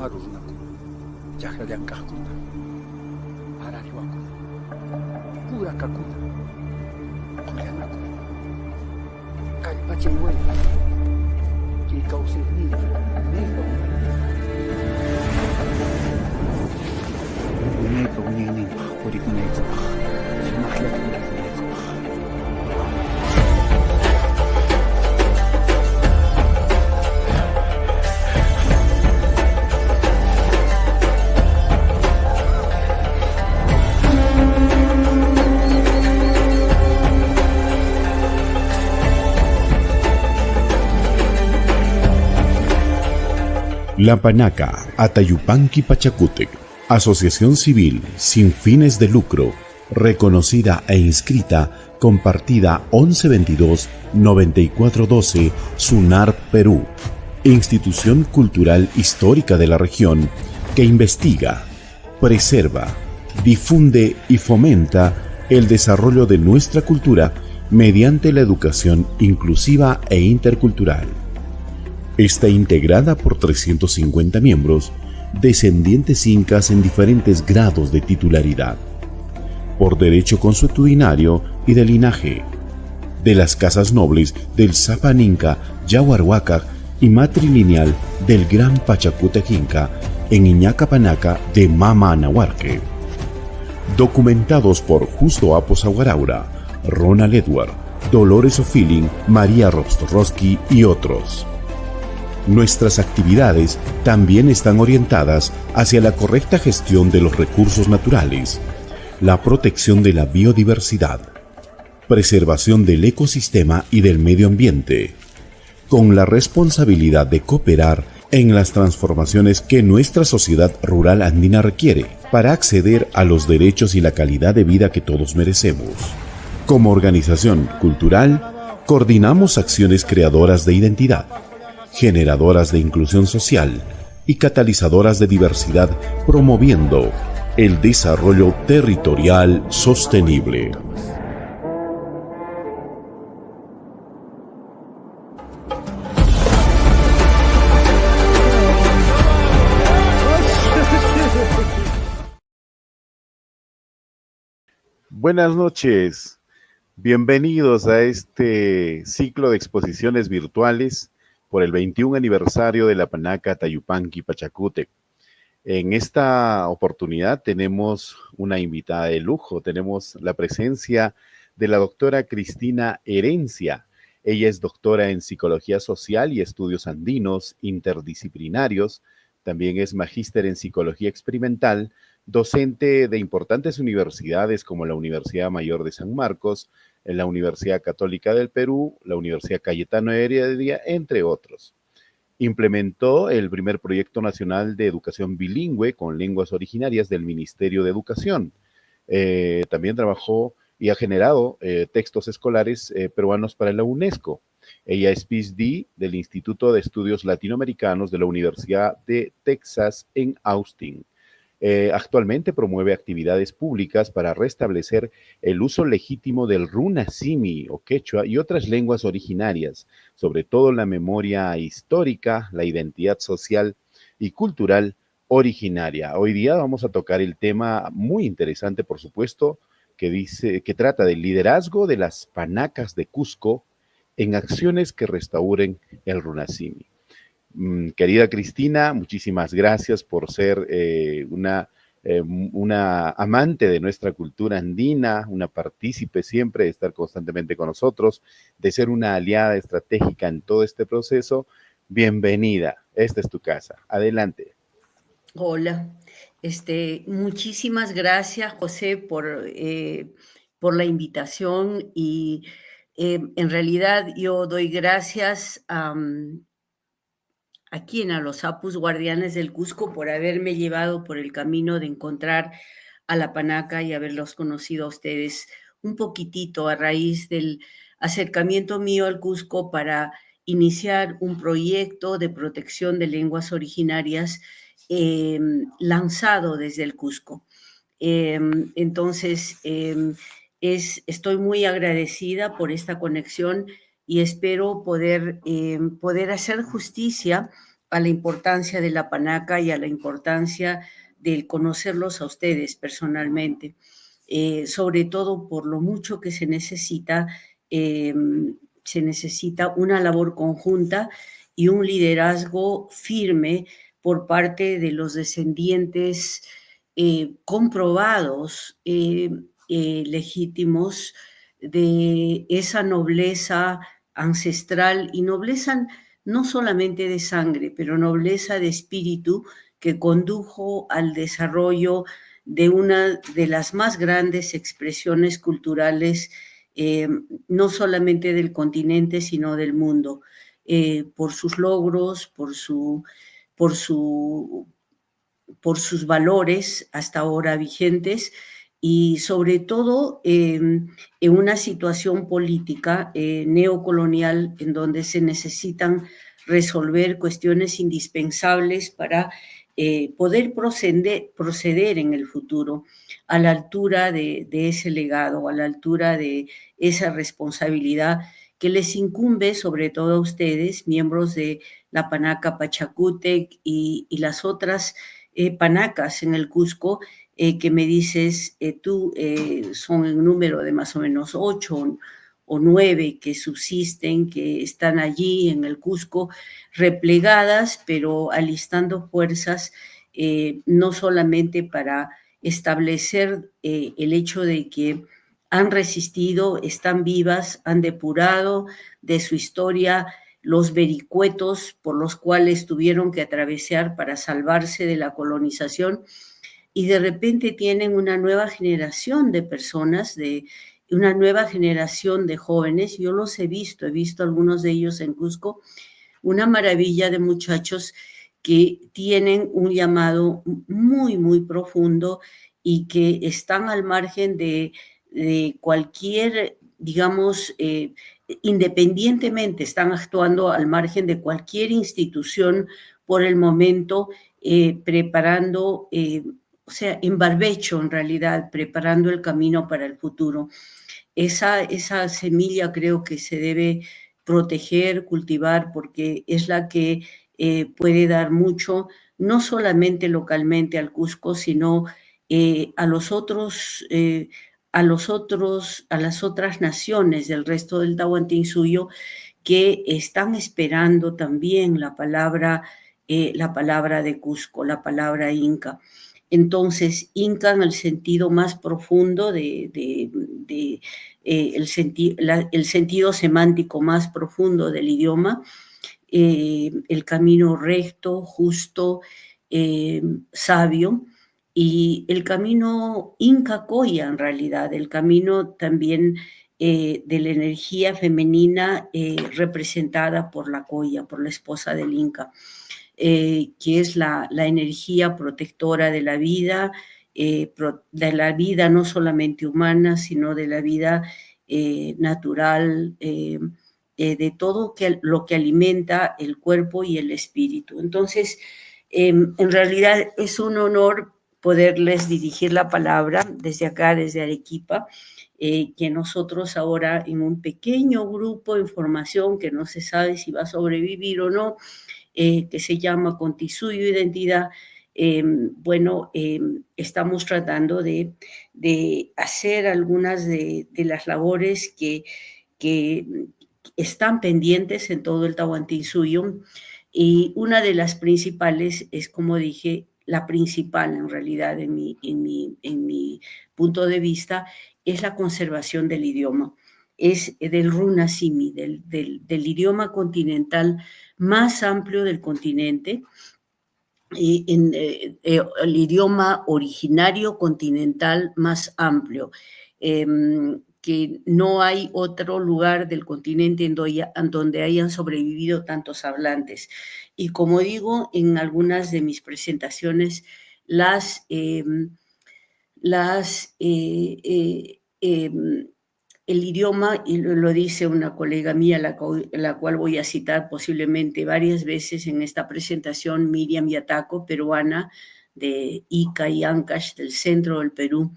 Marunako, Yajayankakuna, Arariwakuna, Kurakakuna, Kuyanakuna, Kalpachingüey, Kikausigni, Neko, Neko, Nini, Kurikuneko, Simaklakuneko. La Panaca Atayupanqui Pachacútec, asociación civil sin fines de lucro, reconocida e inscrita con partida 1122-9412, SUNAR, Perú, institución cultural histórica de la región que investiga, preserva, difunde y fomenta el desarrollo de nuestra cultura mediante la educación inclusiva e intercultural. Está integrada por 350 miembros, descendientes incas en diferentes grados de titularidad, por derecho consuetudinario y de linaje, de las casas nobles del Zapan Inca, Yaguarhuaca y matrilineal del Gran Pachacútec Inca en Iñaca Panaca de Mama Anahuarque. Documentados por Justo Apos Aguaraura, Ronald Edward, Dolores O'Feeling, María Robstorowski y otros. Nuestras actividades también están orientadas hacia la correcta gestión de los recursos naturales, la protección de la biodiversidad, preservación del ecosistema y del medio ambiente, con la responsabilidad de cooperar en las transformaciones que nuestra sociedad rural andina requiere para acceder a los derechos y la calidad de vida que todos merecemos. Como organización cultural, coordinamos acciones creadoras de identidad, generadoras de inclusión social y catalizadoras de diversidad, promoviendo el desarrollo territorial sostenible. Buenas noches, bienvenidos a este ciclo de exposiciones virtuales por el 21 aniversario de la Panaca Atayupanqui Pachacútec. En esta oportunidad tenemos una invitada de lujo, tenemos la presencia de la doctora Cristina Herencia. Ella es doctora en Psicología Social y Estudios Andinos Interdisciplinarios, también es magíster en Psicología Experimental, docente de importantes universidades como la Universidad Mayor de San Marcos, en la Universidad Católica del Perú, la Universidad Cayetano Heredia, entre otros. Implementó el primer proyecto nacional de educación bilingüe con lenguas originarias del Ministerio de Educación. También trabajó y ha generado textos escolares peruanos para la UNESCO. Ella es PhD del Instituto de Estudios Latinoamericanos de la Universidad de Texas en Austin. Actualmente promueve actividades públicas para restablecer el uso legítimo del runasimi o quechua y otras lenguas originarias, sobre todo la memoria histórica, la identidad social y cultural originaria. Hoy día vamos a tocar el tema muy interesante, por supuesto, que trata del liderazgo de las panacas de Cusco en acciones que restauren el runasimi. Querida Cristina, muchísimas gracias por ser una amante de nuestra cultura andina, una partícipe siempre, de estar constantemente con nosotros, de ser una aliada estratégica en todo este proceso. Bienvenida, esta es tu casa. Adelante. Hola, muchísimas gracias, José, por la invitación y en realidad yo doy gracias a los Apus Guardianes del Cusco por haberme llevado por el camino de encontrar a la Panaca y haberlos conocido a ustedes un poquitito a raíz del acercamiento mío al Cusco para iniciar un proyecto de protección de lenguas originarias lanzado desde el Cusco. Entonces, estoy muy agradecida por esta conexión y espero poder hacer justicia a la importancia de la panaca y a la importancia de conocerlos a ustedes personalmente, sobre todo por lo mucho que se necesita una labor conjunta y un liderazgo firme por parte de los descendientes comprobados, legítimos, de esa nobleza ancestral y nobleza no solamente de sangre, pero nobleza de espíritu que condujo al desarrollo de una de las más grandes expresiones culturales, no solamente del continente, sino del mundo, por sus logros, por sus valores hasta ahora vigentes y sobre todo en una situación política neocolonial en donde se necesitan resolver cuestiones indispensables para poder proceder en el futuro a la altura de ese legado, a la altura de esa responsabilidad que les incumbe sobre todo a ustedes, miembros de la Panaca Pachacútec y las otras panacas en el Cusco, que me dices tú, son en número de más o menos 8 o 9 que subsisten, que están allí en el Cusco, replegadas, pero alistando fuerzas, no solamente para establecer el hecho de que han resistido, están vivas, han depurado de su historia los vericuetos por los cuales tuvieron que atravesar para salvarse de la colonización, y de repente tienen una nueva generación de personas, una nueva generación de jóvenes. Yo los he visto algunos de ellos en Cusco, una maravilla de muchachos que tienen un llamado muy, muy profundo y que están al margen de cualquier, digamos, independientemente, están actuando al margen de cualquier institución por el momento, preparando, o sea, en barbecho en realidad, preparando el camino para el futuro. Esa semilla creo que se debe proteger, cultivar, porque es la que puede dar mucho, no solamente localmente al Cusco, sino a las otras naciones del resto del Tahuantinsuyo que están esperando también la palabra de Cusco, la palabra inca. Entonces, inca en el sentido más profundo el sentido semántico más profundo del idioma, el camino recto, justo, sabio, y el camino Inca Koya, en realidad, el camino también de la energía femenina representada por la Koya, por la esposa del Inca, que es la energía protectora de la vida no solamente humana, sino de la vida natural, de todo lo que alimenta el cuerpo y el espíritu. Entonces, en realidad es un honor poderles dirigir la palabra desde acá, desde Arequipa, que nosotros ahora en un pequeño grupo de información que no se sabe si va a sobrevivir o no, que se llama Contisuyo Identidad, estamos tratando de hacer algunas de las labores que están pendientes en todo el Tahuantinsuyo, y una de las principales es, como dije, la principal en realidad en mi punto de vista, es la conservación del idioma, es del Runa Simi, del idioma continental más amplio del continente, el idioma originario continental más amplio, que no hay otro lugar del continente en donde hayan sobrevivido tantos hablantes. Y como digo en algunas de mis presentaciones, el idioma, y lo dice una colega mía, la cual voy a citar posiblemente varias veces en esta presentación, Miriam Yataco, peruana de Ica y Ancash, del centro del Perú,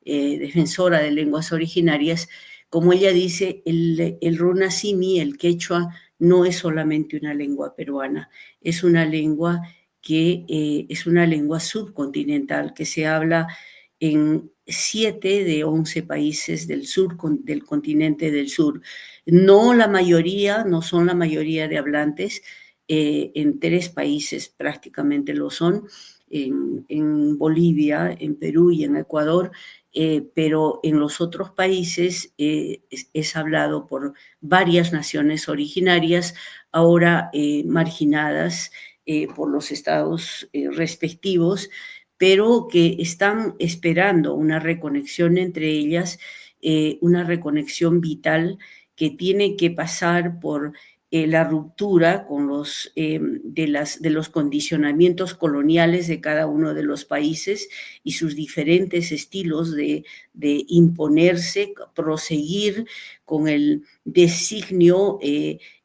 defensora de lenguas originarias. Como ella dice, el Runa Simi, el quechua, no es solamente una lengua peruana, es una lengua que es una lengua subcontinental que se habla en 7 de 11 países del sur, del continente del sur. No la mayoría, no son la mayoría de hablantes, en 3 países prácticamente lo son, en Bolivia, en Perú y en Ecuador, pero en los otros países es hablado por varias naciones originarias, ahora marginadas por los estados respectivos, pero que están esperando una reconexión entre ellas, una reconexión vital que tiene que pasar por la ruptura con de los condicionamientos coloniales de cada uno de los países y sus diferentes estilos de imponerse, proseguir con el designio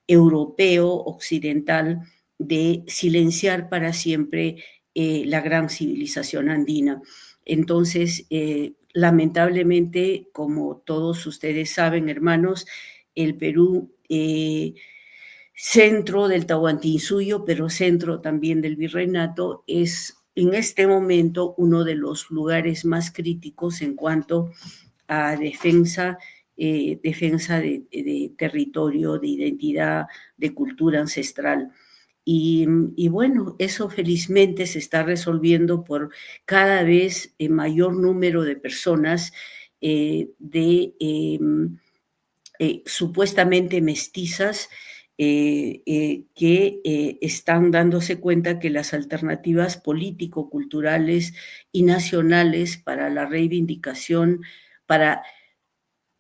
europeo occidental de silenciar para siempre la gran civilización andina. Entonces, lamentablemente, como todos ustedes saben, hermanos, el Perú, centro del Tahuantinsuyo, pero centro también del virreinato, es en este momento uno de los lugares más críticos en cuanto a defensa de territorio, de identidad, de cultura ancestral. Y bueno, eso felizmente se está resolviendo por cada vez mayor número de personas supuestamente mestizas que están dándose cuenta que las alternativas político-culturales y nacionales para la reivindicación, para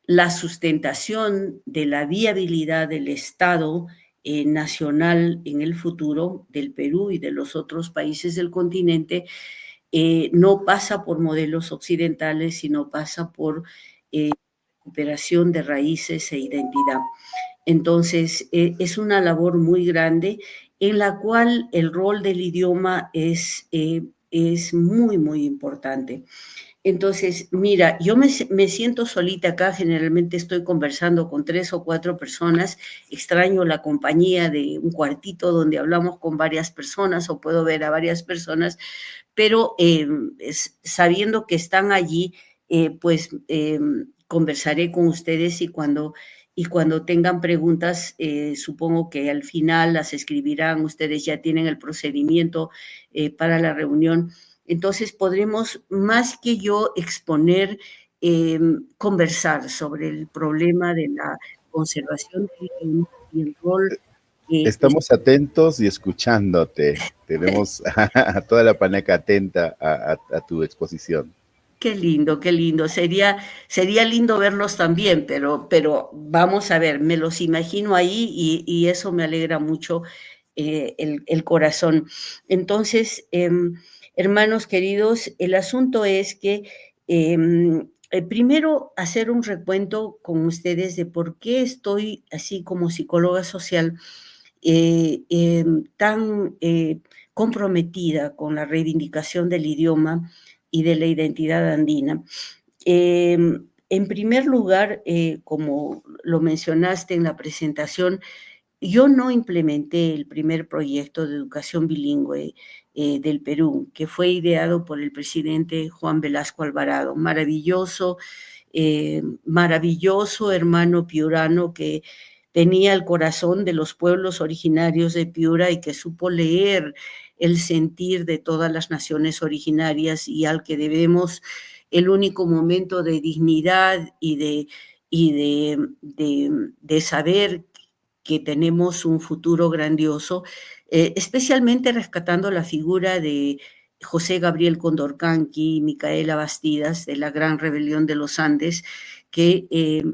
la sustentación de la viabilidad del Estado nacional en el futuro del Perú y de los otros países del continente, no pasa por modelos occidentales, sino pasa por recuperación de raíces e identidad. Entonces, es una labor muy grande en la cual el rol del idioma es muy, muy importante. Entonces, mira, yo me siento solita acá, generalmente estoy conversando con 3 o 4 personas, extraño la compañía de un cuartito donde hablamos con varias personas o puedo ver a varias personas, pero sabiendo que están allí, pues conversaré con ustedes y cuando tengan preguntas, supongo que al final las escribirán, ustedes ya tienen el procedimiento para la reunión. Entonces podremos, más que yo exponer, conversar sobre el problema de la conservación del idioma y el rol. Estamos atentos y escuchándote. Tenemos a toda la panaca atenta a tu exposición. Qué lindo, qué lindo. Sería lindo verlos también, pero vamos a ver, me los imagino ahí y eso me alegra mucho el corazón. Entonces, hermanos queridos, el asunto es que primero hacer un recuento con ustedes de por qué estoy así como psicóloga social tan comprometida con la reivindicación del idioma y de la identidad andina. En primer lugar, como lo mencionaste en la presentación, yo no implementé el primer proyecto de educación bilingüe del Perú, que fue ideado por el presidente Juan Velasco Alvarado. Maravilloso, maravilloso hermano piurano que tenía el corazón de los pueblos originarios de Piura y que supo leer el sentir de todas las naciones originarias y al que debemos el único momento de dignidad y de saber que tenemos un futuro grandioso, especialmente rescatando la figura de José Gabriel Condorcanqui y Micaela Bastidas de la Gran Rebelión de los Andes, que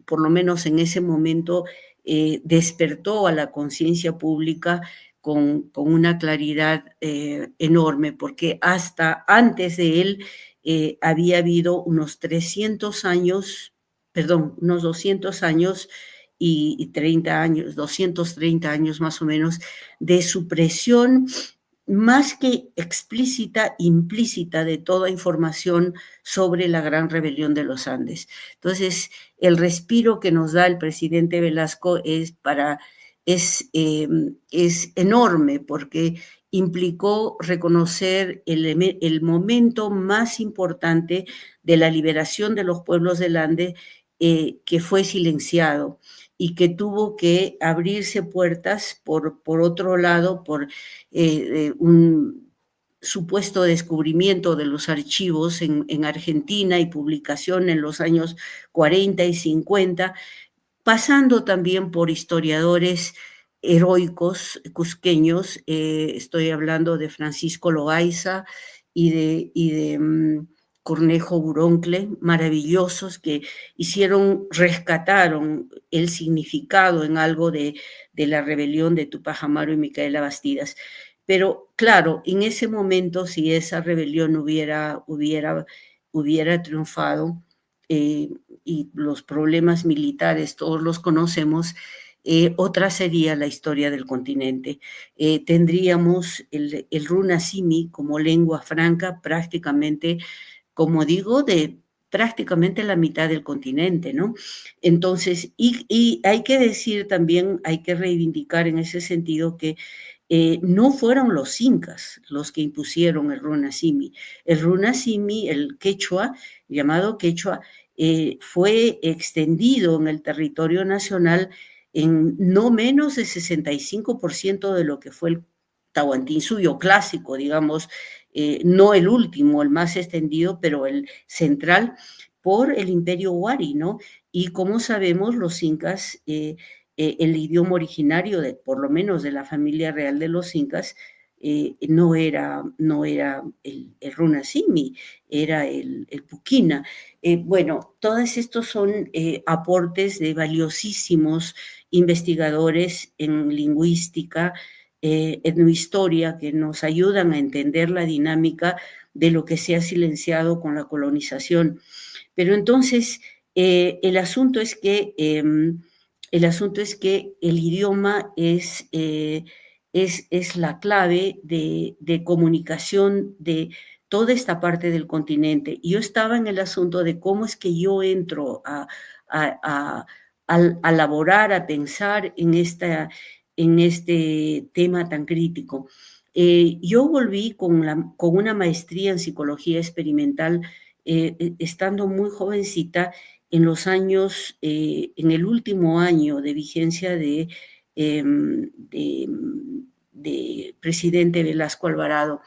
por lo menos en ese momento despertó a la conciencia pública con una claridad enorme, porque hasta antes de él había habido unos 300 años, perdón, unos 200 años y 30 años, 230 años más o menos, de supresión más que explícita, implícita de toda información sobre la Gran Rebelión de los Andes. Entonces, el respiro que nos da el presidente Velasco es para es enorme porque implicó reconocer el momento más importante de la liberación de los pueblos del Ande, que fue silenciado y que tuvo que abrirse puertas por otro lado, por un supuesto descubrimiento de los archivos en Argentina y publicación en los años 40 y 50, pasando también por historiadores heroicos cusqueños. Estoy hablando de Francisco Loaiza y de Cornejo Buroncle, maravillosos, que rescataron el significado en algo de la rebelión de Tupac Amaru y Micaela Bastidas. Pero claro, en ese momento, si esa rebelión hubiera triunfado, y los problemas militares todos los conocemos, otra sería la historia del continente. Tendríamos el Runasimi como lengua franca prácticamente, como digo, de prácticamente la mitad del continente, ¿no? Entonces, y hay que decir también, hay que reivindicar en ese sentido que no fueron los incas los que impusieron el Runasimi. El Runasimi, el quechua, llamado quechua, fue extendido en el territorio nacional en no menos de 65% de lo que fue el Tahuantinsuyo clásico, digamos, no el último, el más extendido, pero el central, por el imperio Huari, ¿no? Y como sabemos, los incas, el idioma originario, por lo menos de la familia real de los incas, no era el Runasimi, era el Puquina. Bueno, todos estos son aportes de valiosísimos investigadores en lingüística, etnohistoria, que nos ayudan a entender la dinámica de lo que se ha silenciado con la colonización. Pero entonces, el asunto es que el idioma es la clave de comunicación de toda esta parte del continente. Y yo estaba en el asunto de cómo es que yo entro a laborar, a pensar en este tema tan crítico. Yo volví con una maestría en psicología experimental, estando muy jovencita, en los años, en el último año de vigencia de presidente Velasco Alvarado.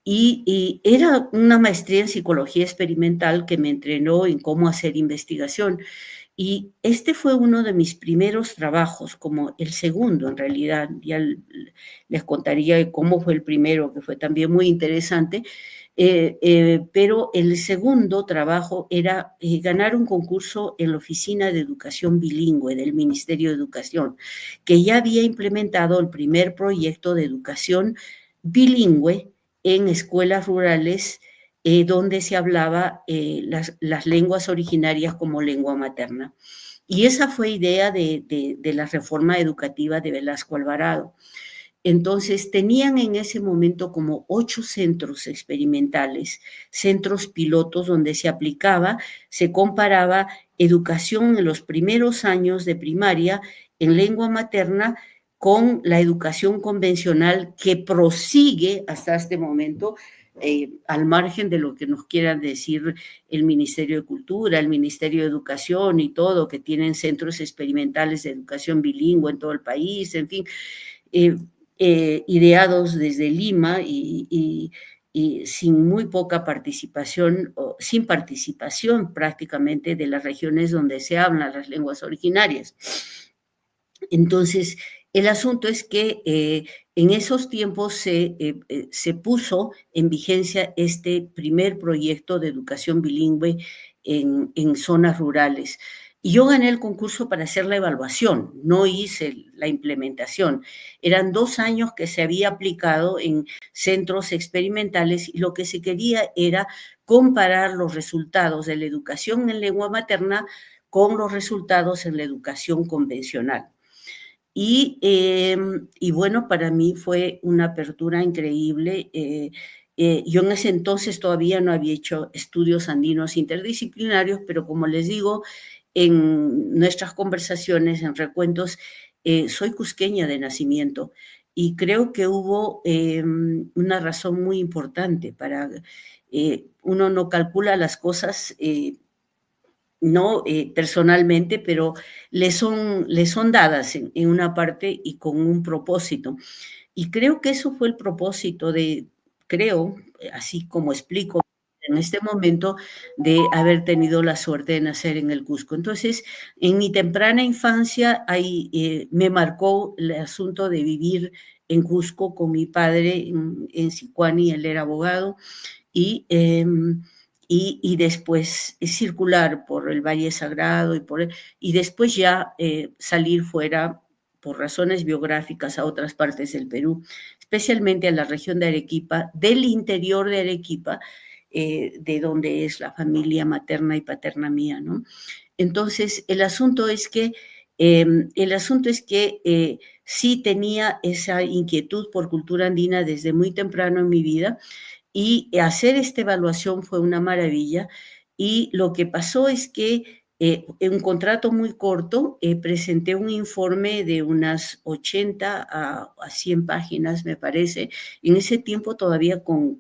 Y era una maestría en psicología experimental que me entrenó en cómo hacer investigación. Y este fue uno de mis primeros trabajos, como el segundo en realidad. Ya les contaría cómo fue el primero, que fue también muy interesante. Pero el segundo trabajo era ganar un concurso en la Oficina de Educación Bilingüe del Ministerio de Educación, que ya había implementado el primer proyecto de educación bilingüe en escuelas rurales, donde se hablaba las lenguas originarias como lengua materna. Y esa fue idea de la reforma educativa de Velasco Alvarado. Entonces, tenían en ese momento como 8 centros experimentales, centros pilotos donde se aplicaba, se comparaba educación en los primeros años de primaria en lengua materna con la educación convencional que prosigue hasta este momento, al margen de lo que nos quieran decir el Ministerio de Cultura, el Ministerio de Educación y todo, que tienen centros experimentales de educación bilingüe en todo el país, en fin, ideados desde Lima y sin muy poca participación, o sin participación prácticamente de las regiones donde se hablan las lenguas originarias. Entonces, el asunto es que en esos tiempos se puso en vigencia este primer proyecto de educación bilingüe en zonas rurales. Y yo gané el concurso para hacer la evaluación, no hice la implementación. Eran 2 años que se había aplicado en centros experimentales y lo que se quería era comparar los resultados de la educación en lengua materna con los resultados en la educación convencional. Y bueno, para mí fue una apertura increíble. Yo en ese entonces todavía no había hecho estudios andinos interdisciplinarios, pero como les digo, en nuestras conversaciones, en recuentos, soy cusqueña de nacimiento y creo que hubo una razón muy importante para, uno no calcula las cosas, no personalmente, pero le son dadas en una parte y con un propósito. Y creo que eso fue el propósito de, creo, así como explico en este momento, de haber tenido la suerte de nacer en el Cusco. Entonces, en mi temprana infancia, ahí me marcó el asunto de vivir en Cusco con mi padre en Sicuani, él era abogado, y, y después circular por el Valle Sagrado y después ya salir fuera por razones biográficas a otras partes del Perú, especialmente a la región de Arequipa, del interior de Arequipa, de donde es la familia materna y paterna mía, ¿no? Entonces, el asunto es que sí tenía esa inquietud por cultura andina desde muy temprano en mi vida, y hacer esta evaluación fue una maravilla. Y lo que pasó es que en un contrato muy corto presenté un informe de unas 80 a 100 páginas, me parece. En ese tiempo todavía con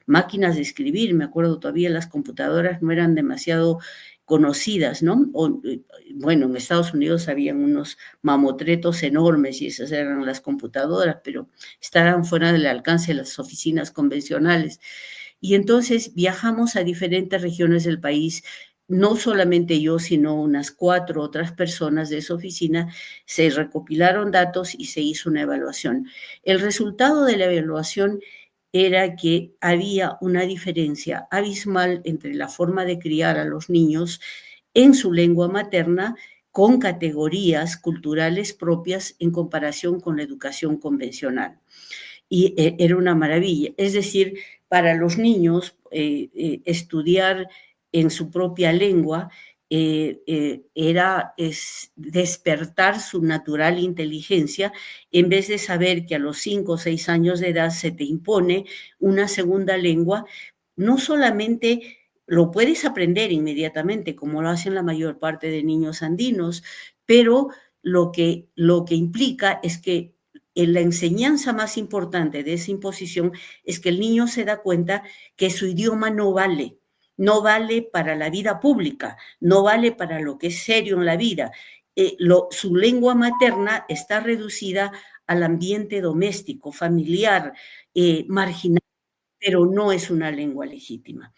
máquinas de escribir, me acuerdo todavía las computadoras no eran demasiado conocidas, ¿no? Bueno, en Estados Unidos habían unos mamotretos enormes y esas eran las computadoras, pero estaban fuera del alcance de las oficinas convencionales. Y entonces viajamos a diferentes regiones del país, no solamente yo, sino unas 4 otras personas de esa oficina, se recopilaron datos y se hizo una evaluación. El resultado de la evaluación era que había una diferencia abismal entre la forma de criar a los niños en su lengua materna con categorías culturales propias en comparación con la educación convencional. Y era una maravilla. Es decir, para los niños estudiar en su propia lengua era despertar su natural inteligencia, en vez de saber que a los 5 o 6 años de edad se te impone una segunda lengua. No solamente lo puedes aprender inmediatamente, como lo hacen la mayor parte de niños andinos, pero lo que implica es que la enseñanza más importante de esa imposición es que el niño se da cuenta que su idioma no vale. No vale para la vida pública, no vale para lo que es serio en la vida. Su lengua materna está reducida al ambiente doméstico, familiar, marginal, pero no es una lengua legítima.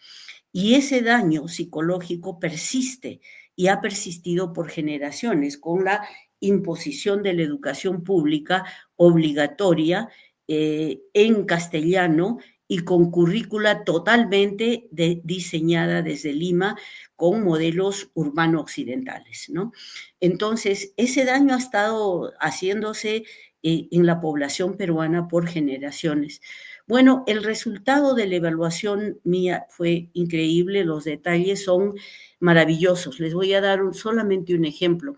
Y ese daño psicológico persiste y ha persistido por generaciones con la imposición de la educación pública obligatoria en castellano y con currícula totalmente diseñada desde Lima con modelos urbano-occidentales, ¿no? Entonces, ese daño ha estado haciéndose en la población peruana por generaciones. Bueno, el resultado de la evaluación mía fue increíble, los detalles son maravillosos. Les voy a dar solamente un ejemplo.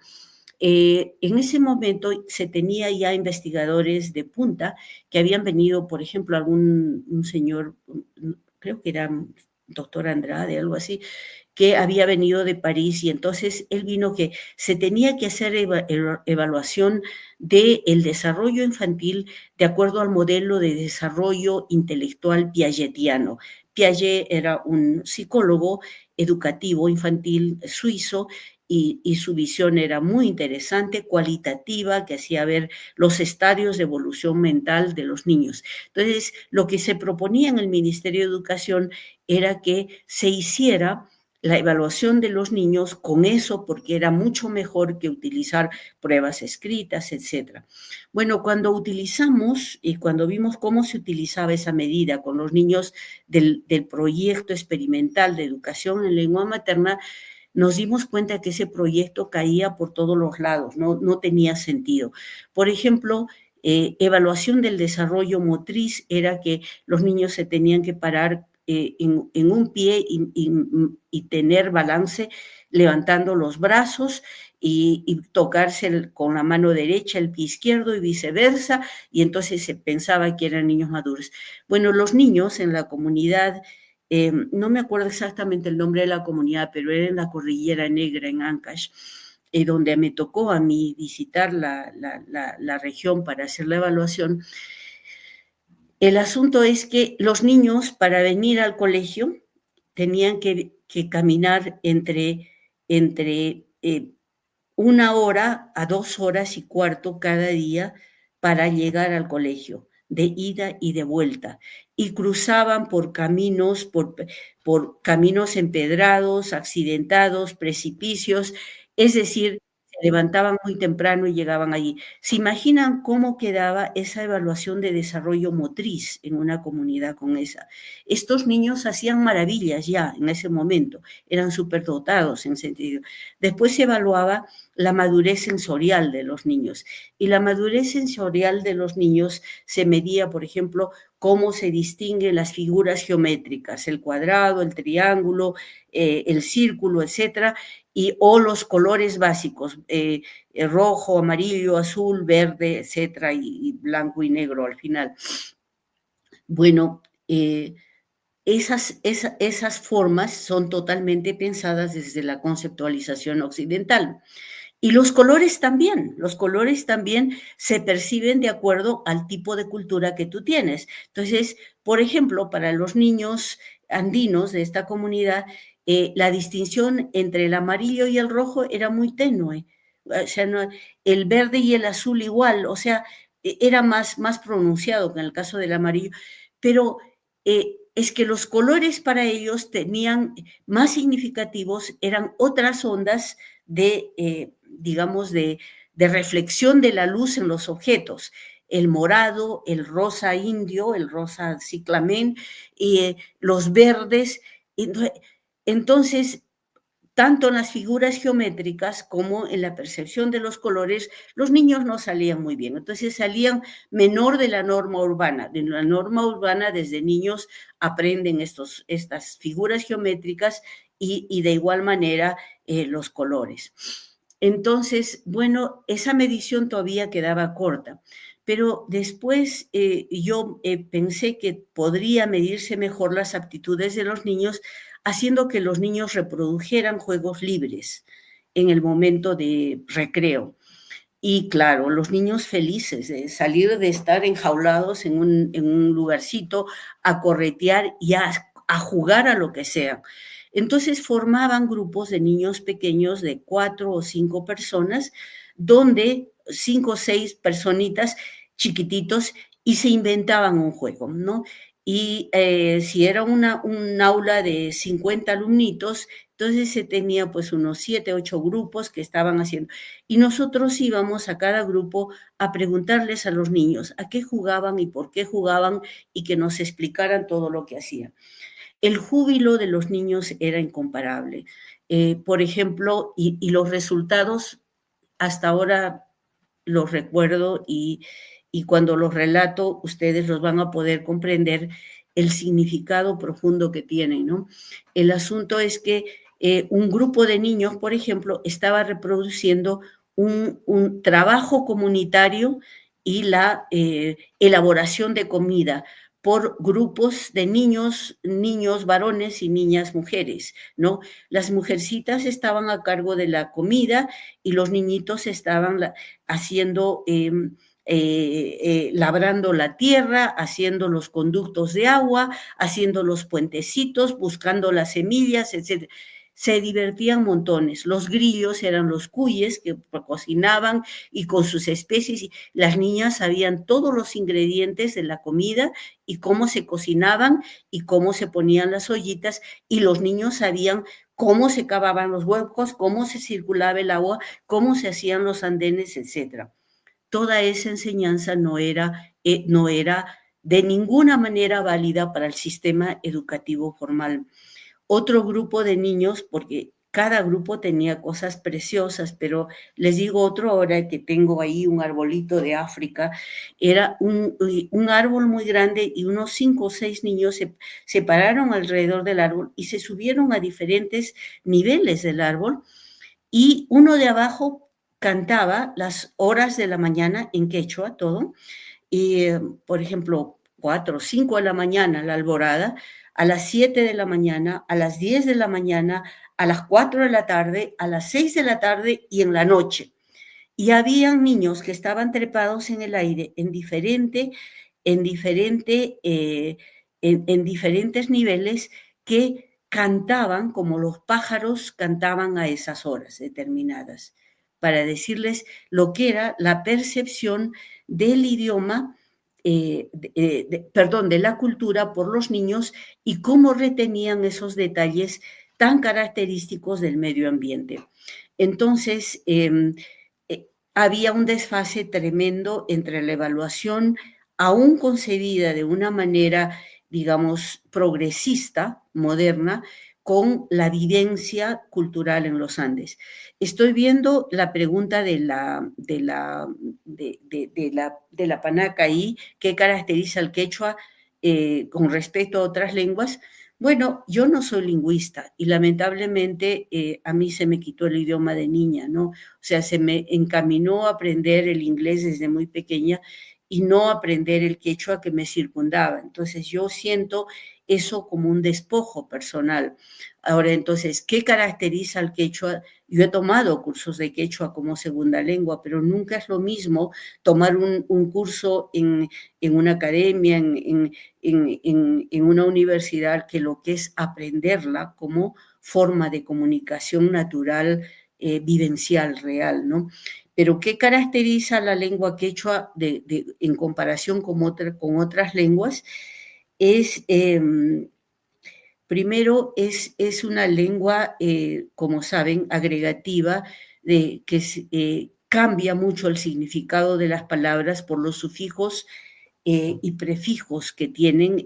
En ese momento se tenía ya investigadores de punta que habían venido, por ejemplo, un señor, creo que era doctor Andrade, algo así, que había venido de París, y entonces él vino que se tenía que hacer evaluación del desarrollo infantil de acuerdo al modelo de desarrollo intelectual piagetiano. Piaget era un psicólogo educativo infantil suizo y su visión era muy interesante, cualitativa, que hacía ver los estadios de evolución mental de los niños. Entonces, lo que se proponía en el Ministerio de Educación era que se hiciera la evaluación de los niños con eso, porque era mucho mejor que utilizar pruebas escritas, etc. Bueno, cuando utilizamos y cuando vimos cómo se utilizaba esa medida con los niños del proyecto experimental de educación en lengua materna, nos dimos cuenta que ese proyecto caía por todos los lados, no tenía sentido. Por ejemplo, evaluación del desarrollo motriz era que los niños se tenían que parar en un pie y tener balance levantando los brazos y tocarse con la mano derecha el pie izquierdo y viceversa, y entonces se pensaba que eran niños maduros. Bueno, los niños en la comunidad, no me acuerdo exactamente el nombre de la comunidad, pero era en la Cordillera Negra, en Ancash, donde me tocó a mí visitar la región para hacer la evaluación, el asunto es que los niños para venir al colegio tenían que caminar entre 1 hora a 2 horas y cuarto cada día para llegar al colegio, de ida y de vuelta. Y cruzaban por caminos empedrados, accidentados, precipicios, es decir, se levantaban muy temprano y llegaban allí. ¿Se imaginan cómo quedaba esa evaluación de desarrollo motriz en una comunidad con esa? Estos niños hacían maravillas ya en ese momento, eran superdotados en sentido. Después se evaluaba la madurez sensorial de los niños. Y la madurez sensorial de los niños se medía, por ejemplo, cómo se distinguen las figuras geométricas, el cuadrado, el triángulo, el círculo, etcétera, o los colores básicos, rojo, amarillo, azul, verde, etcétera, y blanco y negro al final. Bueno, esas formas son totalmente pensadas desde la conceptualización occidental. Y los colores también se perciben de acuerdo al tipo de cultura que tú tienes. Entonces, por ejemplo, para los niños andinos de esta comunidad, la distinción entre el amarillo y el rojo era muy tenue. O sea, el verde y el azul igual, o sea, era más pronunciado que en el caso del amarillo, pero es que los colores para ellos tenían más significativos, eran otras ondas digamos, de reflexión de la luz en los objetos. El morado, el rosa indio, el rosa ciclamen, los verdes. Entonces, tanto en las figuras geométricas como en la percepción de los colores, los niños no salían muy bien. Entonces salían menor de la norma urbana. De la norma urbana, desde niños aprenden estas figuras geométricas y de igual manera los colores. Entonces, bueno, esa medición todavía quedaba corta, pero después yo pensé que podría medirse mejor las aptitudes de los niños haciendo que los niños reprodujeran juegos libres en el momento de recreo. Y claro, los niños felices de salir de estar enjaulados en un lugarcito a corretear y a jugar a lo que sea. Entonces formaban grupos de niños pequeños de 4 o 5 personas, donde 5 o 6 personitas chiquititos y se inventaban un juego, ¿no? Y si era un aula de 50 alumnitos, entonces se tenía pues unos 7, 8 grupos que estaban haciendo. Y nosotros íbamos a cada grupo a preguntarles a los niños a qué jugaban y por qué jugaban y que nos explicaran todo lo que hacían. El júbilo de los niños era incomparable. Por ejemplo, y los resultados hasta ahora los recuerdo y cuando los relato ustedes los van a poder comprender el significado profundo que tienen, ¿no? El asunto es que un grupo de niños, por ejemplo, estaba reproduciendo un trabajo comunitario y la elaboración de comida por grupos de niños varones y niñas mujeres, ¿no? Las mujercitas estaban a cargo de la comida y los niñitos estaban haciendo, labrando la tierra, haciendo los conductos de agua, haciendo los puentecitos, buscando las semillas, etc. Se divertían montones. Los grillos eran los cuyes que cocinaban y con sus especies. Y las niñas sabían todos los ingredientes de la comida y cómo se cocinaban y cómo se ponían las ollitas. Y los niños sabían cómo se cavaban los huecos, cómo se circulaba el agua, cómo se hacían los andenes, etc. Toda esa enseñanza no era de ninguna manera válida para el sistema educativo formal. Otro grupo de niños, porque cada grupo tenía cosas preciosas, pero les digo otro ahora que tengo ahí un arbolito de África, era un árbol muy grande y unos 5 o 6 niños se pararon alrededor del árbol y se subieron a diferentes niveles del árbol y uno de abajo cantaba las horas de la mañana en quechua, todo, y por ejemplo, 4 o 5 de la mañana, la alborada, a las 7 de la mañana, a las 10 de la mañana, a las 4 de la tarde, a las 6 de la tarde y en la noche. Y habían niños que estaban trepados en el aire en diferente, en diferentes niveles que cantaban como los pájaros cantaban a esas horas determinadas, para decirles lo que era la percepción del idioma, perdón, de la cultura por los niños y cómo retenían esos detalles tan característicos del medio ambiente. Entonces, había un desfase tremendo entre la evaluación, aún concebida de una manera, digamos, progresista, moderna, con la vivencia cultural en los Andes. Estoy viendo la pregunta de la panaca ahí, ¿qué caracteriza el quechua con respecto a otras lenguas? Bueno, yo no soy lingüista y lamentablemente a mí se me quitó el idioma de niña, ¿no? O sea, se me encaminó a aprender el inglés desde muy pequeña y no aprender el quechua que me circundaba. Entonces yo siento eso como un despojo personal. Ahora, entonces, ¿qué caracteriza al quechua? Yo he tomado cursos de quechua como segunda lengua, pero nunca es lo mismo tomar un curso en una academia, en una universidad, que lo que es aprenderla como forma de comunicación natural, vivencial, real, ¿no? Pero ¿qué caracteriza la lengua quechua en comparación con otras lenguas? Es, primero, es una lengua, como saben, agregativa, que cambia mucho el significado de las palabras por los sufijos y prefijos que tienen,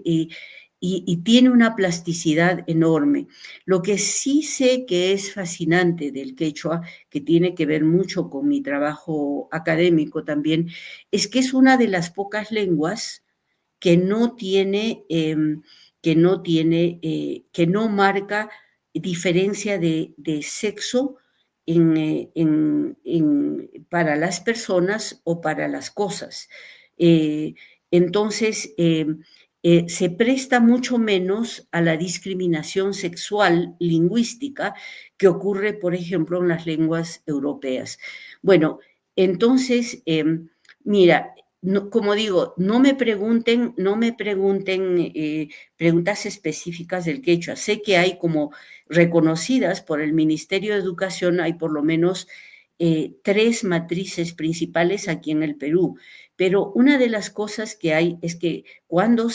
y tiene una plasticidad enorme. Lo que sí sé que es fascinante del quechua, que tiene que ver mucho con mi trabajo académico también, es que es una de las pocas lenguas que no tiene, que no marca diferencia de sexo para las personas o para las cosas. Entonces, se presta mucho menos a la discriminación sexual lingüística que ocurre, por ejemplo, en las lenguas europeas. Bueno, entonces, mira, no, como digo, no me pregunten preguntas específicas del quechua. Sé que hay como reconocidas por el Ministerio de Educación, hay por lo menos 3 matrices principales aquí en el Perú, pero una de las cosas que hay es que cuando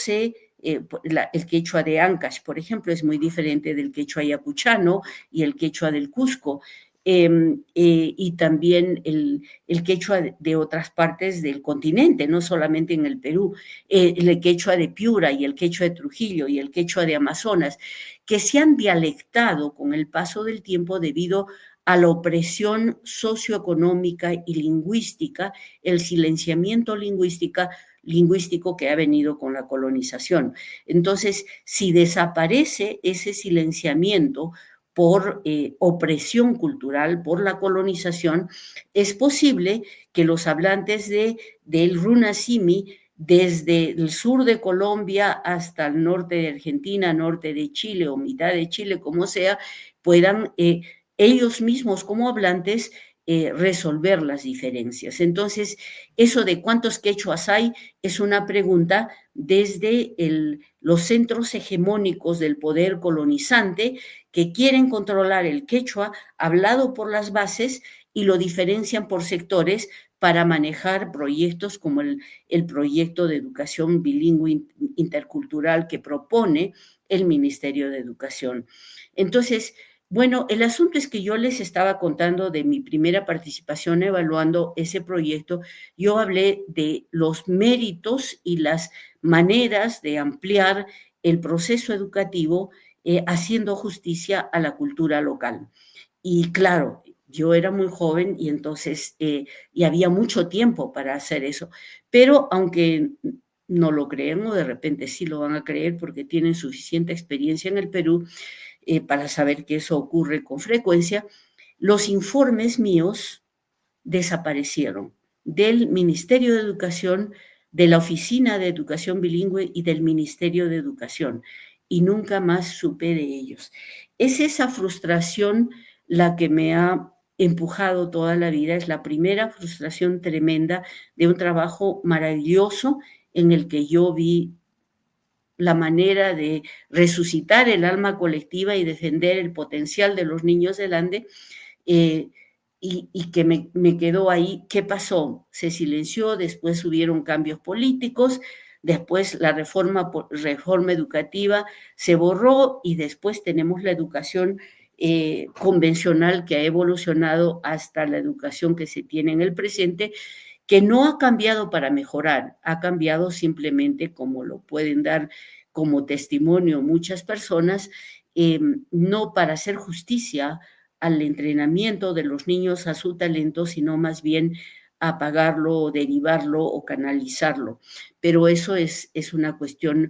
el quechua de Ancash, por ejemplo, es muy diferente del quechua ayacuchano y el quechua del Cusco. Y también el quechua de otras partes del continente, no solamente en el Perú, el quechua de Piura y el quechua de Trujillo y el quechua de Amazonas, que se han dialectado con el paso del tiempo debido a la opresión socioeconómica y lingüística, el silenciamiento lingüístico que ha venido con la colonización. Entonces, si desaparece ese silenciamiento por opresión cultural, por la colonización, es posible que los hablantes del Runasimi, desde el sur de Colombia hasta el norte de Argentina, norte de Chile o mitad de Chile, como sea, puedan ellos mismos como hablantes resolver las diferencias. Entonces, eso de cuántos quechuas hay es una pregunta desde los centros hegemónicos del poder colonizante, que quieren controlar el quechua hablado por las bases y lo diferencian por sectores para manejar proyectos como el proyecto de educación bilingüe intercultural que propone el Ministerio de Educación. Entonces, bueno, el asunto es que yo les estaba contando de mi primera participación evaluando ese proyecto. Yo hablé de los méritos y las maneras de ampliar el proceso educativo, haciendo justicia a la cultura local. Y claro, yo era muy joven y entonces, y había mucho tiempo para hacer eso. Pero aunque no lo creen, o de repente sí lo van a creer porque tienen suficiente experiencia en el Perú, para saber que eso ocurre con frecuencia, los informes míos desaparecieron del Ministerio de Educación, de la Oficina de Educación Bilingüe y del Ministerio de Educación. y nunca más supe de ellos. Es esa frustración la que me ha empujado toda la vida, es la primera frustración tremenda de un trabajo maravilloso en el que yo vi la manera de resucitar el alma colectiva y defender el potencial de los niños del Ande, eh, y que me quedó ahí. ¿Qué pasó? Se silenció, después hubieron cambios políticos, después la reforma educativa se borró y después tenemos la educación convencional que ha evolucionado hasta la educación que se tiene en el presente, que no ha cambiado para mejorar, ha cambiado simplemente, como lo pueden dar como testimonio muchas personas, no para hacer justicia al entrenamiento de los niños a su talento, sino más bien apagarlo o derivarlo o canalizarlo. Pero eso es una cuestión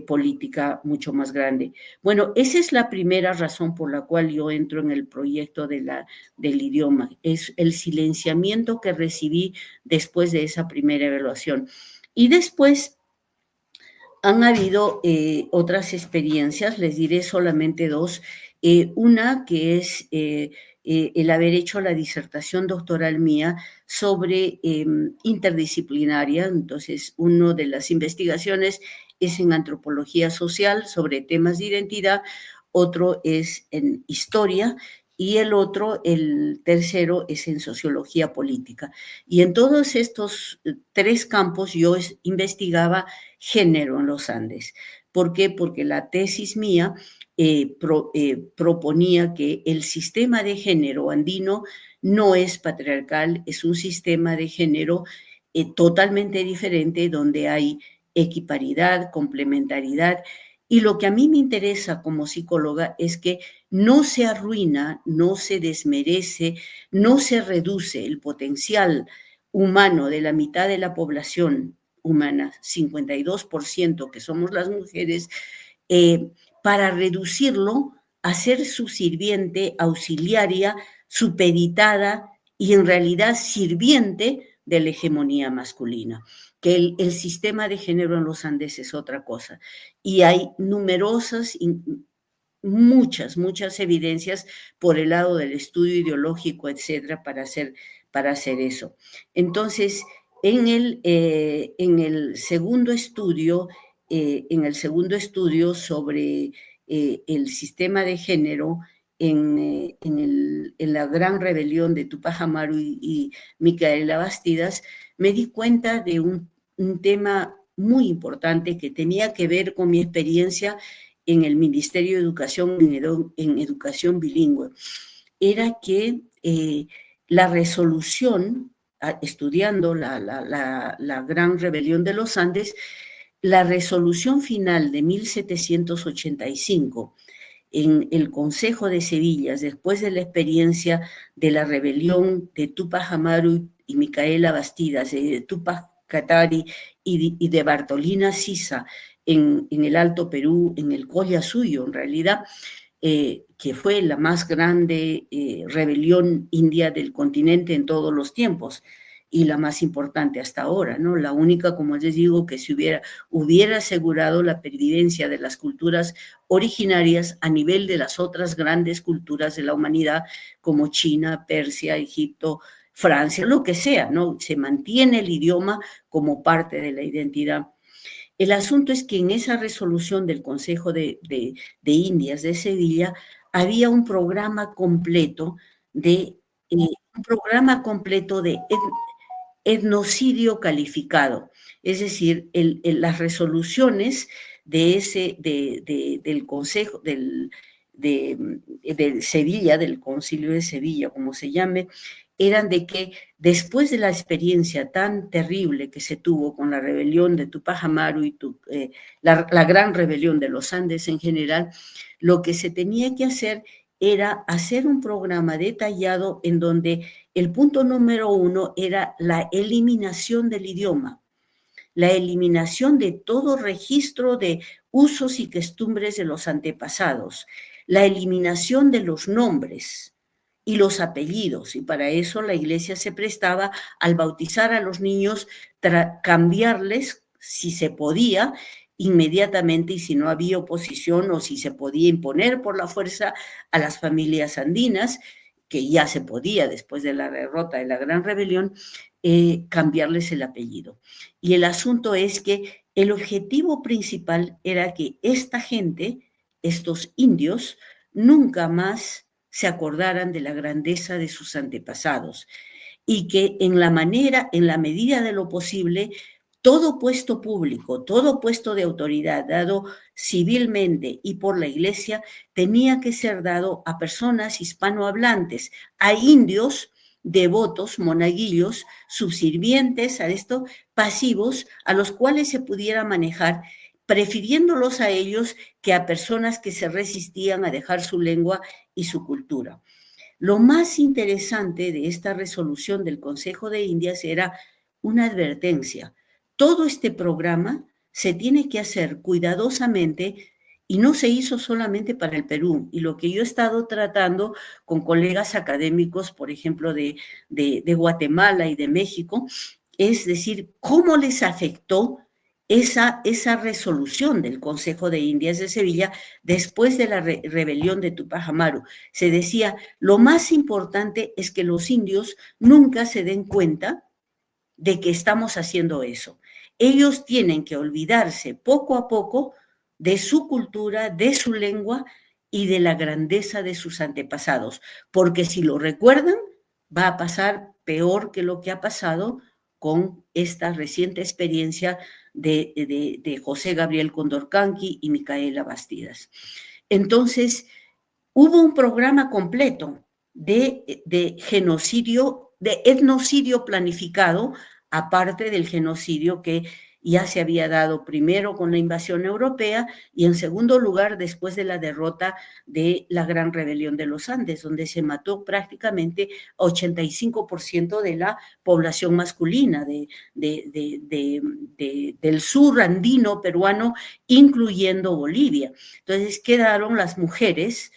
política mucho más grande. Bueno, esa es la primera razón por la cual yo entro en el proyecto del idioma, es el silenciamiento que recibí después de esa primera evaluación. Y después han habido otras experiencias, les diré solamente dos. Una que es el haber hecho la disertación doctoral mía sobre interdisciplinaria. Entonces, una de las investigaciones es en antropología social sobre temas de identidad, otro es en historia y el tercero es en sociología política. Y en todos estos tres campos yo investigaba género en los Andes. ¿Por qué? Porque la tesis mía proponía que el sistema de género andino no es patriarcal, es un sistema de género totalmente diferente, donde hay equiparidad, complementariedad, y lo que a mí me interesa como psicóloga es que no se arruina, no se desmerece, no se reduce el potencial humano de la mitad de la población humana, 52% que somos las mujeres, para reducirlo a ser su sirviente, auxiliaria, supeditada y en realidad sirviente de la hegemonía masculina. Que el sistema de género en los Andes es otra cosa. Y hay numerosas, muchas evidencias por el lado del estudio ideológico, etcétera, para hacer eso. Entonces, en el segundo estudio sobre el sistema de género en la gran rebelión de Tupac Amaru y Micaela Bastidas, me di cuenta de un tema muy importante que tenía que ver con mi experiencia en el Ministerio de Educación, en educación bilingüe. Era que la resolución, estudiando la gran rebelión de los Andes, la resolución final de 1785 en el Consejo de Sevilla, después de la experiencia de la rebelión de Tupac Amaru y Micaela Bastidas, de Tupac Katari y de Bartolina Sisa en el Alto Perú, en el Collasuyo, en realidad, que fue la más grande rebelión india del continente en todos los tiempos y la más importante hasta ahora, ¿no? La única, como les digo, que se hubiera asegurado la pervivencia de las culturas originarias a nivel de las otras grandes culturas de la humanidad, como China, Persia, Egipto, Francia, lo que sea, ¿no? Se mantiene el idioma como parte de la identidad. El asunto es que en esa resolución del Consejo de Indias de Sevilla había un programa completo de etnocidio calificado, es decir, las resoluciones del Consejo de Sevilla, del Concilio de Sevilla, como se llame, eran de que después de la experiencia tan terrible que se tuvo con la rebelión de Tupac Amaru y la gran rebelión de los Andes en general, lo que se tenía que hacer era hacer un programa detallado en donde el punto número 1 era la eliminación del idioma, la eliminación de todo registro de usos y costumbres de los antepasados, la eliminación de los nombres y los apellidos, y para eso la iglesia se prestaba al bautizar a los niños, cambiarles, si se podía, inmediatamente, y si no había oposición o si se podía imponer por la fuerza a las familias andinas, que ya se podía después de la derrota de la Gran Rebelión, cambiarles el apellido. Y el asunto es que el objetivo principal era que esta gente, estos indios, nunca más se acordaran de la grandeza de sus antepasados y que en la medida de lo posible, todo puesto público, todo puesto de autoridad dado civilmente y por la Iglesia tenía que ser dado a personas hispanohablantes, a indios devotos, monaguillos, subsirvientes a esto, pasivos, a los cuales se pudiera manejar, prefiriéndolos a ellos que a personas que se resistían a dejar su lengua y su cultura. Lo más interesante de esta resolución del Consejo de Indias era una advertencia. Todo este programa se tiene que hacer cuidadosamente y no se hizo solamente para el Perú. Y lo que yo he estado tratando con colegas académicos, por ejemplo, de Guatemala y de México, es decir, cómo les afectó esa resolución del Consejo de Indias de Sevilla después de la rebelión de Tupac Amaru. Se decía, lo más importante es que los indios nunca se den cuenta de que estamos haciendo eso. Ellos tienen que olvidarse poco a poco de su cultura, de su lengua y de la grandeza de sus antepasados, porque si lo recuerdan, va a pasar peor que lo que ha pasado con esta reciente experiencia de José Gabriel Condorcanqui y Micaela Bastidas. Entonces, hubo un programa completo de genocidio, de etnocidio planificado, aparte del genocidio que ya se había dado primero con la invasión europea y en segundo lugar después de la derrota de la Gran Rebelión de los Andes, donde se mató prácticamente 85% de la población masculina del sur andino peruano, incluyendo Bolivia. Entonces quedaron las mujeres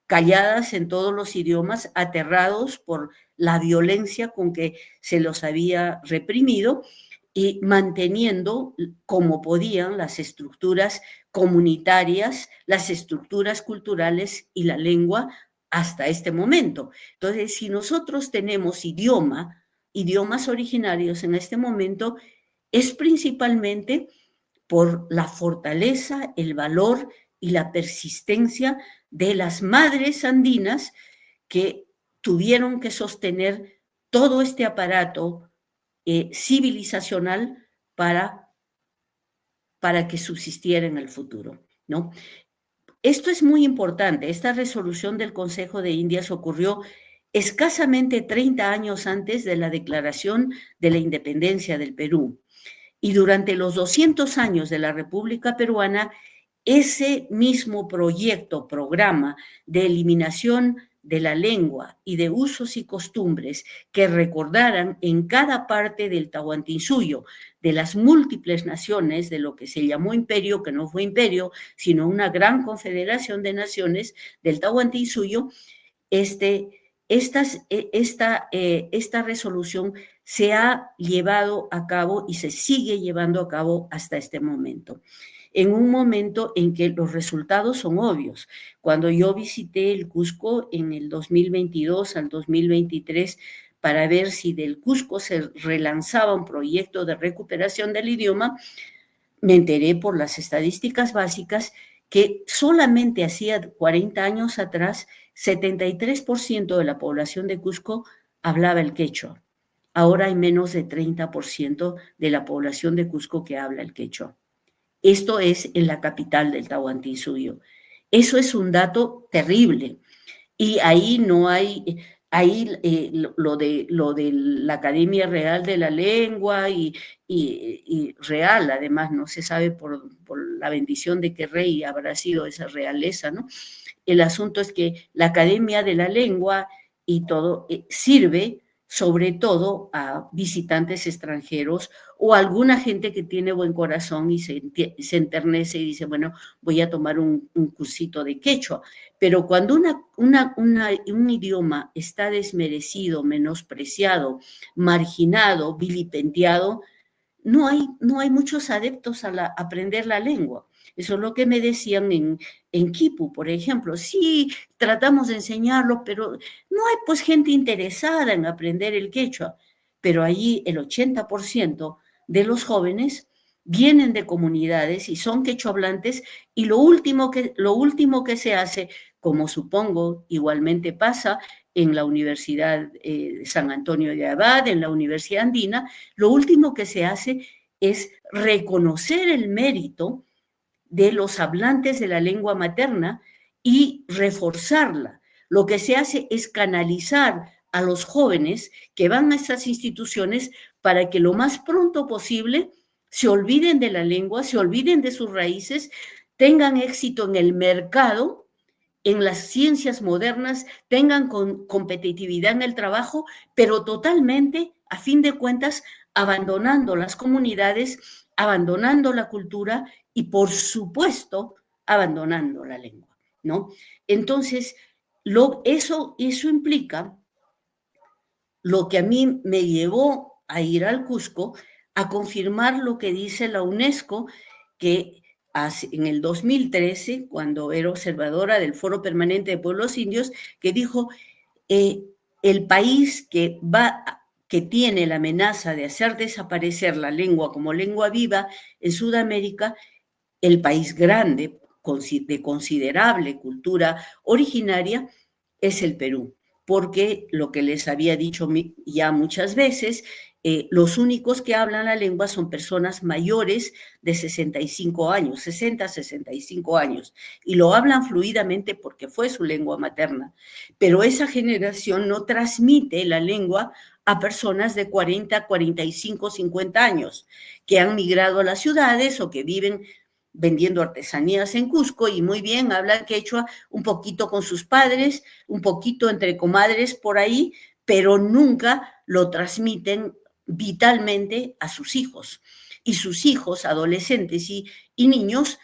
calladas en todos los idiomas, aterrados por la violencia con que se los había reprimido y manteniendo como podían las estructuras comunitarias, las estructuras culturales y la lengua hasta este momento. Entonces, si nosotros tenemos idiomas originarios en este momento, es principalmente por la fortaleza, el valor y la persistencia de las madres andinas que tuvieron que sostener todo este aparato civilizacional para que subsistiera en el futuro, ¿no? Esto es muy importante. Esta resolución del Consejo de Indias ocurrió escasamente 30 años antes de la declaración de la independencia del Perú. Y durante los 200 años de la República Peruana, ese mismo programa de eliminación de la lengua y de usos y costumbres que recordaran en cada parte del Tahuantinsuyo, de las múltiples naciones, de lo que se llamó imperio, que no fue imperio, sino una gran confederación de naciones del Tahuantinsuyo, esta resolución se ha llevado a cabo y se sigue llevando a cabo hasta este momento. En un momento en que los resultados son obvios. Cuando yo visité el Cusco en el 2022 al 2023 para ver si del Cusco se relanzaba un proyecto de recuperación del idioma, me enteré por las estadísticas básicas que solamente hacía 40 años atrás, 73% de la población de Cusco hablaba el quechua. Ahora hay menos de 30% de la población de Cusco que habla el quechua. Esto es en la capital del Tahuantinsuyo. Eso es un dato terrible. Y ahí no hay, lo de la Academia Real de la Lengua y real, además, no se sabe por la bendición de qué rey habrá sido esa realeza, ¿no? El asunto es que la Academia de la Lengua y todo sirve sobre todo a visitantes extranjeros o a alguna gente que tiene buen corazón y se enternece y dice, bueno, voy a tomar un cursito de quechua. Pero cuando un idioma está desmerecido, menospreciado, marginado, vilipendiado, no hay muchos adeptos a aprender la lengua. Eso es lo que me decían en Quipu, por ejemplo. Sí, tratamos de enseñarlo, pero no hay pues gente interesada en aprender el quechua. Pero allí el 80% de los jóvenes vienen de comunidades y son quechohablantes, y lo último que se hace, como supongo igualmente pasa en la Universidad de San Antonio de Abad, en la Universidad Andina, lo último que se hace es reconocer el mérito de los hablantes de la lengua materna y reforzarla. Lo que se hace es canalizar a los jóvenes que van a estas instituciones para que lo más pronto posible se olviden de la lengua, se olviden de sus raíces, tengan éxito en el mercado, en las ciencias modernas, tengan competitividad en el trabajo, pero totalmente, a fin de cuentas, abandonando las comunidades, abandonando la cultura y, por supuesto, abandonando la lengua, ¿no? Entonces, eso implica lo que a mí me llevó a ir al Cusco, a confirmar lo que dice la UNESCO, que en el 2013, cuando era observadora del Foro Permanente de Pueblos Indios, que dijo, el país que tiene la amenaza de hacer desaparecer la lengua como lengua viva en Sudamérica, el país grande, de considerable cultura originaria, es el Perú, porque lo que les había dicho ya muchas veces, los únicos que hablan la lengua son personas mayores de 65 años, 60, 65 años, y lo hablan fluidamente porque fue su lengua materna, pero esa generación no transmite la lengua a personas de 40, 45, 50 años, que han migrado a las ciudades o que viven vendiendo artesanías en Cusco y muy bien hablan quechua un poquito con sus padres, un poquito entre comadres por ahí, pero nunca lo transmiten vitalmente a sus hijos. Y sus hijos, adolescentes y niños,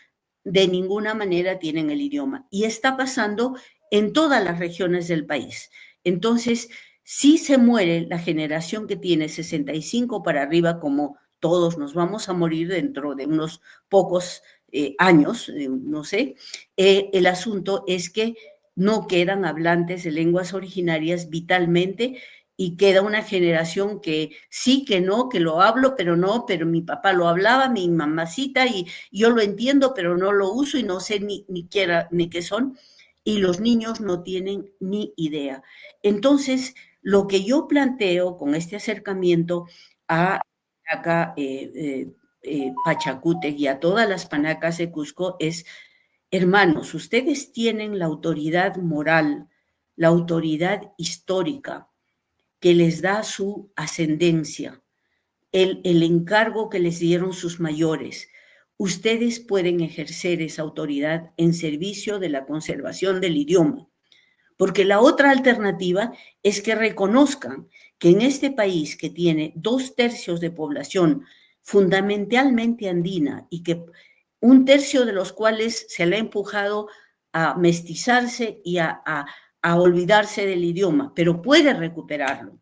de ninguna manera tienen el idioma. Y está pasando en todas las regiones del país. Entonces, si se muere la generación que tiene 65 para arriba, como todos nos vamos a morir dentro de unos pocos años, no sé, el asunto es que no quedan hablantes de lenguas originarias vitalmente y queda una generación que sí, que no, que lo hablo, pero no, pero mi papá lo hablaba, mi mamacita, y yo lo entiendo, pero no lo uso y no sé ni qué son, y los niños no tienen ni idea. Entonces, lo que yo planteo con este acercamiento a acá, Pachacútec y a todas las panacas de Cusco es, hermanos, ustedes tienen la autoridad moral, la autoridad histórica que les da su ascendencia, el encargo que les dieron sus mayores. Ustedes pueden ejercer esa autoridad en servicio de la conservación del idioma, porque la otra alternativa es que reconozcan que en este país que tiene 2/3 de población fundamentalmente andina y que 1/3 de los cuales se le ha empujado a mestizarse y a olvidarse del idioma, pero puede recuperarlo.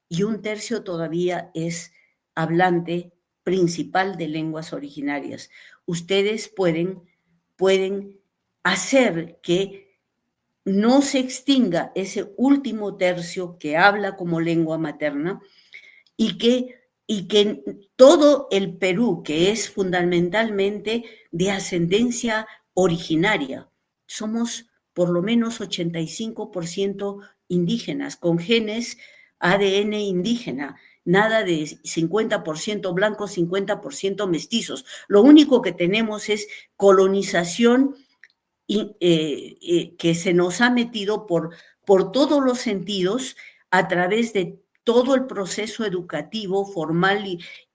Y 1/3 todavía es hablante principal de lenguas originarias. Ustedes pueden hacer que no se extinga ese último tercio que habla como lengua materna y que todo el Perú, que es fundamentalmente de ascendencia originaria, somos por lo menos 85% indígenas, con genes ADN indígena, nada de 50% blancos, 50% mestizos. Lo único que tenemos es colonización que se nos ha metido por todos los sentidos a través de todo el proceso educativo formal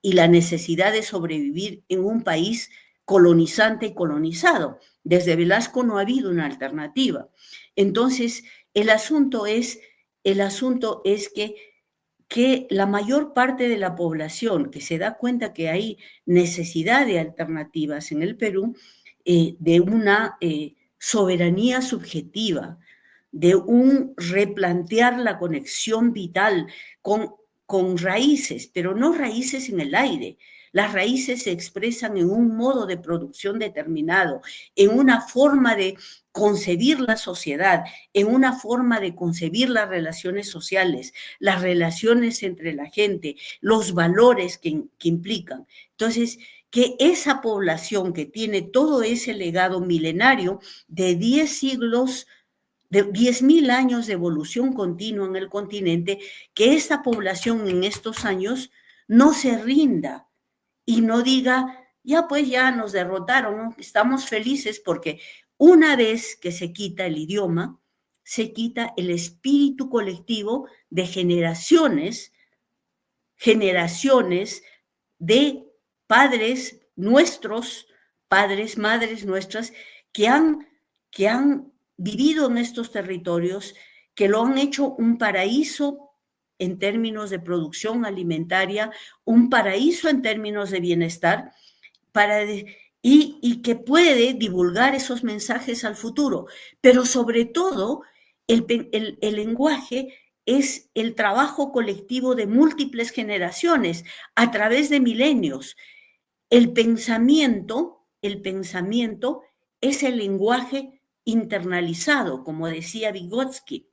y la necesidad de sobrevivir en un país colonizante y colonizado. Desde Velasco no ha habido una alternativa. Entonces, el asunto es que la mayor parte de la población que se da cuenta que hay necesidad de alternativas en el Perú, de una soberanía subjetiva, de un replantear la conexión vital con con raíces, pero no raíces en el aire. Las raíces se expresan en un modo de producción determinado, en una forma de concebir la sociedad, en una forma de concebir las relaciones sociales, las relaciones entre la gente, los valores que implican. Entonces, que esa población que tiene todo ese legado milenario de 10 siglos, de 10.000 años de evolución continua en el continente, que esta población en estos años no se rinda y no diga, ya pues ya nos derrotaron, ¿no? Estamos felices porque una vez que se quita el idioma, se quita el espíritu colectivo de generaciones de padres nuestros, padres, madres nuestras, que han vivido en estos territorios, que lo han hecho un paraíso en términos de producción alimentaria, un paraíso en términos de bienestar, y que puede divulgar esos mensajes al futuro. Pero sobre todo, el lenguaje es el trabajo colectivo de múltiples generaciones a través de milenios. El pensamiento es el lenguaje internalizado, como decía Vygotsky.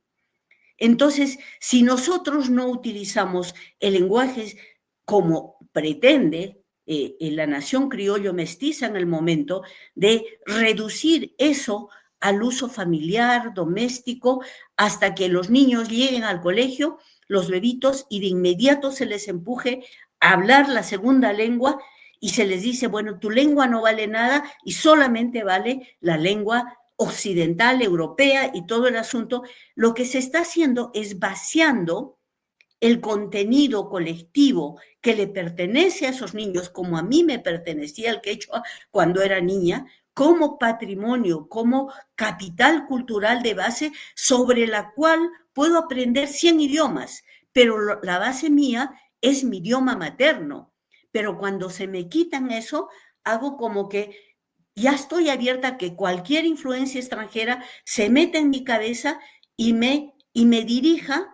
Entonces, si nosotros no utilizamos el lenguaje como pretende la nación criollo mestiza en el momento de reducir eso al uso familiar, doméstico, hasta que los niños lleguen al colegio, los bebitos, y de inmediato se les empuje a hablar la segunda lengua y se les dice, bueno, tu lengua no vale nada y solamente vale la lengua occidental, europea y todo el asunto. Lo que se está haciendo es vaciando el contenido colectivo que le pertenece a esos niños, como a mí me pertenecía el quechua cuando era niña, como patrimonio, como capital cultural de base sobre la cual puedo aprender 100 idiomas, pero la base mía es mi idioma materno. Pero cuando se me quitan eso, hago como que ya estoy abierta a que cualquier influencia extranjera se meta en mi cabeza y me dirija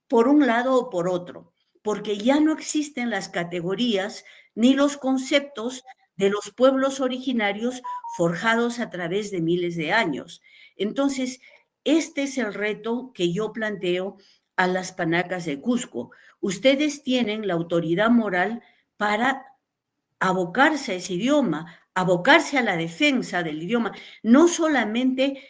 por un lado o por otro, porque ya no existen las categorías ni los conceptos de los pueblos originarios forjados a través de miles de años. Entonces, este es el reto que yo planteo a las panacas de Cusco. Ustedes tienen la autoridad moral para abocarse a ese idioma, abocarse a la defensa del idioma, no solamente,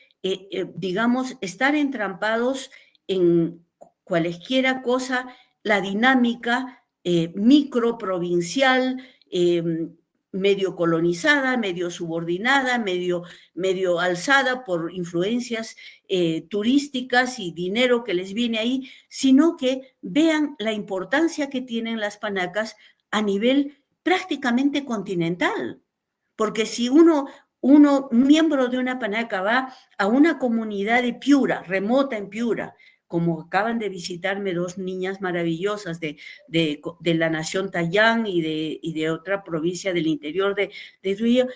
digamos, estar entrampados en cualesquiera cosa, la dinámica microprovincial, medio colonizada, medio subordinada, medio alzada por influencias turísticas y dinero que les viene ahí, sino que vean la importancia que tienen las panacas a nivel prácticamente continental. Porque si un miembro de una panaca va a una comunidad de Piura, remota en Piura, como acaban de visitarme 2 niñas maravillosas de la nación Tayán y de otra provincia del interior de Trujillo,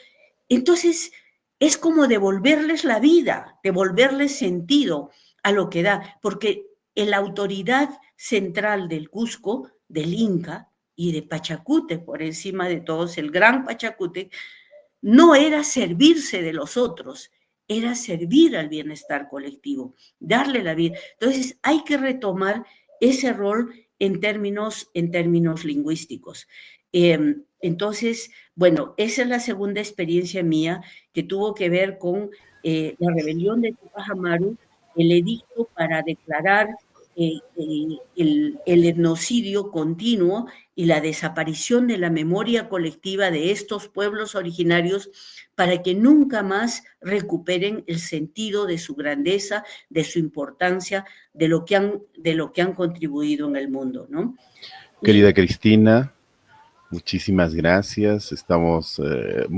entonces es como devolverles la vida, devolverles sentido a lo que da, porque la autoridad central del Cusco, del Inca y de Pachacútec, por encima de todos, el gran Pachacútec, no era servirse de los otros, era servir al bienestar colectivo, darle la vida. Entonces hay que retomar ese rol en términos lingüísticos. Entonces, bueno, esa es la segunda experiencia mía que tuvo que ver con la rebelión de Tupac Amaru, el edicto para declarar el etnocidio continuo y la desaparición de la memoria colectiva de estos pueblos originarios para que nunca más recuperen el sentido de su grandeza, de su importancia, de lo que han contribuido en el mundo, ¿no? Querida Cristina, muchísimas gracias. Estamos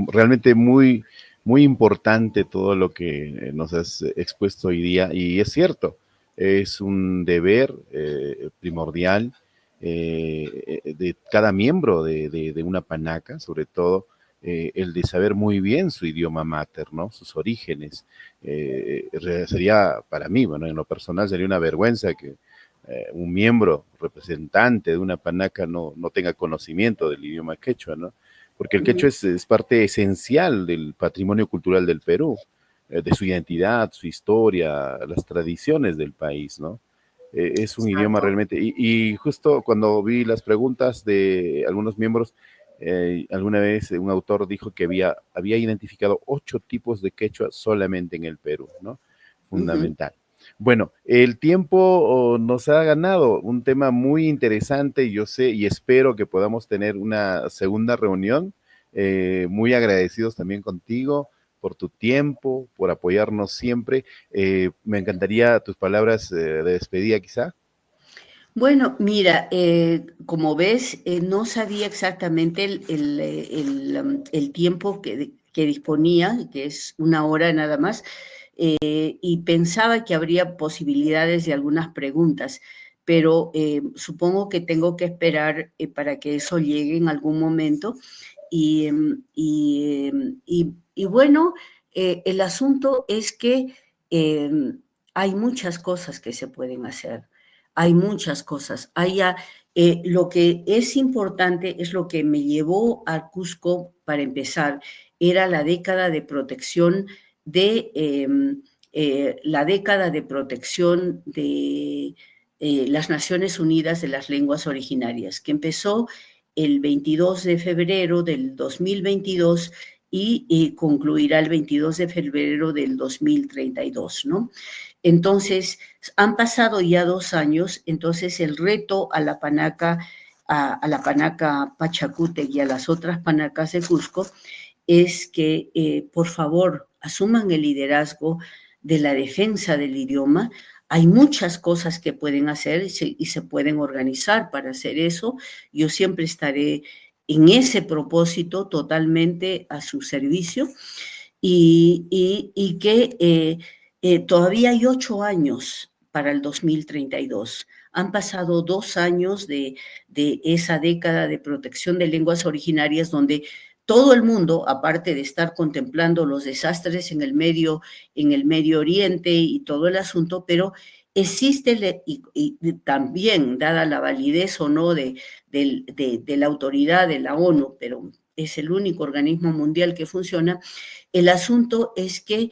realmente muy importante todo lo que nos has expuesto hoy día, y es cierto, es un deber primordial de cada miembro de una panaca, sobre todo el de saber muy bien su idioma mater, ¿no? Sus orígenes. Sería para mí, bueno, en lo personal sería una vergüenza que un miembro, representante de una panaca no tenga conocimiento del idioma quechua, ¿no? Porque el quechua es parte esencial del patrimonio cultural del Perú, de su identidad, su historia, las tradiciones del país, ¿no? Es un idioma Exacto. realmente, y justo cuando vi las preguntas de algunos miembros, alguna vez un autor dijo que había identificado 8 tipos de quechua solamente en el Perú, ¿no? Ujú. Fundamental. Bueno, el tiempo nos ha ganado un tema muy interesante, yo sé y espero que podamos tener una segunda reunión. Muy agradecidos también contigo por tu tiempo, por apoyarnos siempre. Me encantaría tus palabras de despedida quizá. Bueno, mira, como ves, no sabía exactamente el tiempo que disponía, que es una hora nada más, y pensaba que habría posibilidades de algunas preguntas, pero supongo que tengo que esperar para que eso llegue en algún momento. Y bueno, el asunto es que hay muchas cosas que se pueden hacer. Hay muchas cosas. Lo que es importante es lo que me llevó a Cusco para empezar. Era la década de protección de las Naciones Unidas de las Lenguas Originarias, que empezó el 22 de febrero del 2022 y concluirá el 22 de febrero del 2032, ¿no? Entonces, han pasado ya 2 años, entonces el reto a la panaca Pachacútec y a las otras panacas de Cusco es que, por favor, asuman el liderazgo de la defensa del idioma. Hay muchas cosas que pueden hacer y se pueden organizar para hacer eso. Yo siempre estaré en ese propósito totalmente a su servicio y que todavía hay 8 años para el 2032. Han pasado 2 años de esa década de protección de lenguas originarias donde todo el mundo, aparte de estar contemplando los desastres en el Medio Oriente y todo el asunto, pero existe y también, dada la validez o no de la autoridad de la ONU, pero es el único organismo mundial que funciona, el asunto es que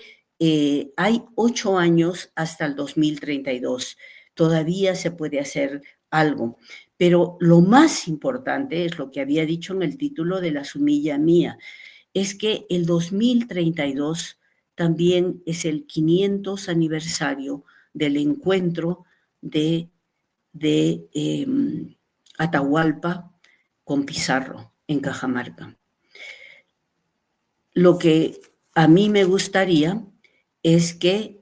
hay 8 años hasta el 2032. Todavía se puede hacer algo. Pero lo más importante es lo que había dicho en el título de la sumilla mía, es que el 2032 también es el 500 aniversario del encuentro de Atahualpa con Pizarro en Cajamarca. Lo que a mí me gustaría es que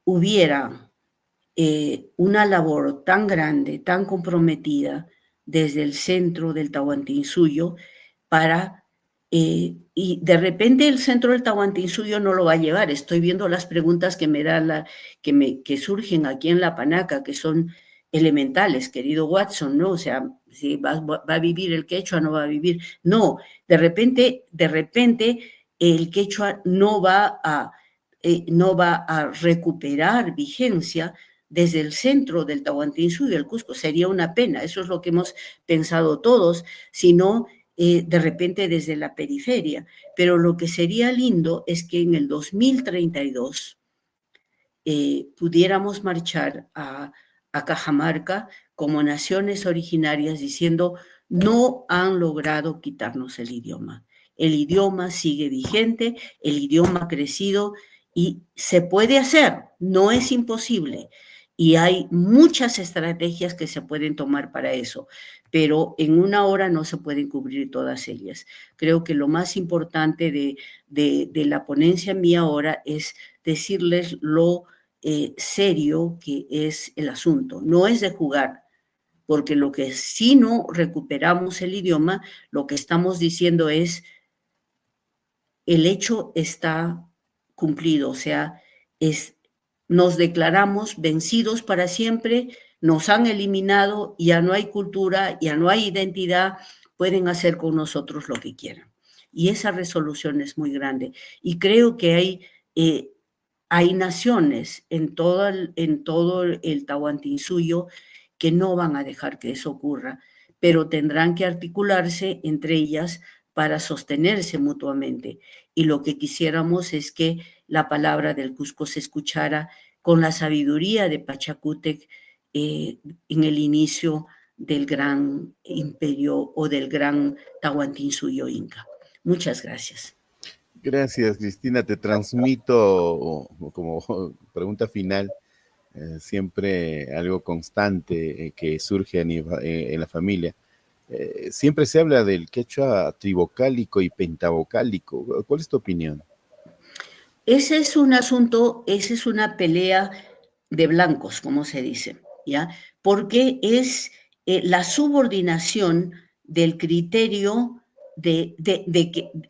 hubiera una labor tan grande, tan comprometida desde el centro del Tahuantinsuyo y de repente el centro del Tahuantinsuyo no lo va a llevar. Estoy viendo las preguntas que surgen aquí en La Panaca, que son elementales, querido Watson, ¿no? O sea, si va a vivir el quechua, no va a vivir. No, de repente el quechua no va a recuperar vigencia desde el centro del Tahuantinsuyo y el Cusco. Sería una pena, eso es lo que hemos pensado todos, sino de repente desde la periferia. Pero lo que sería lindo es que en el 2032 pudiéramos marchar a Cajamarca como naciones originarias diciendo no han logrado quitarnos el idioma. El idioma sigue vigente, el idioma ha crecido y se puede hacer, no es imposible. Y hay muchas estrategias que se pueden tomar para eso, pero en una hora no se pueden cubrir todas ellas. Creo que lo más importante de la ponencia mía ahora es decirles lo serio que es el asunto. No es de jugar, porque lo que si no recuperamos el idioma, lo que estamos diciendo es el hecho está cumplido, o sea, nos declaramos vencidos para siempre, nos han eliminado, ya no hay cultura, ya no hay identidad, pueden hacer con nosotros lo que quieran. Y esa resolución es muy grande. Y creo que hay naciones en todo el Tahuantinsuyo que no van a dejar que eso ocurra, pero tendrán que articularse entre ellas para sostenerse mutuamente. Y lo que quisiéramos es que la palabra del Cusco se escuchara con la sabiduría de Pachacútec en el inicio del gran imperio o del gran Tahuantinsuyo Inca. Muchas gracias. Gracias, Cristina. Te transmito como pregunta final, siempre algo constante que surge en la familia. Siempre se habla del quechua trivocálico y pentavocálico. ¿Cuál es tu opinión? Ese es un asunto, esa es una pelea de blancos, como se dice, ¿ya? Porque es la subordinación del criterio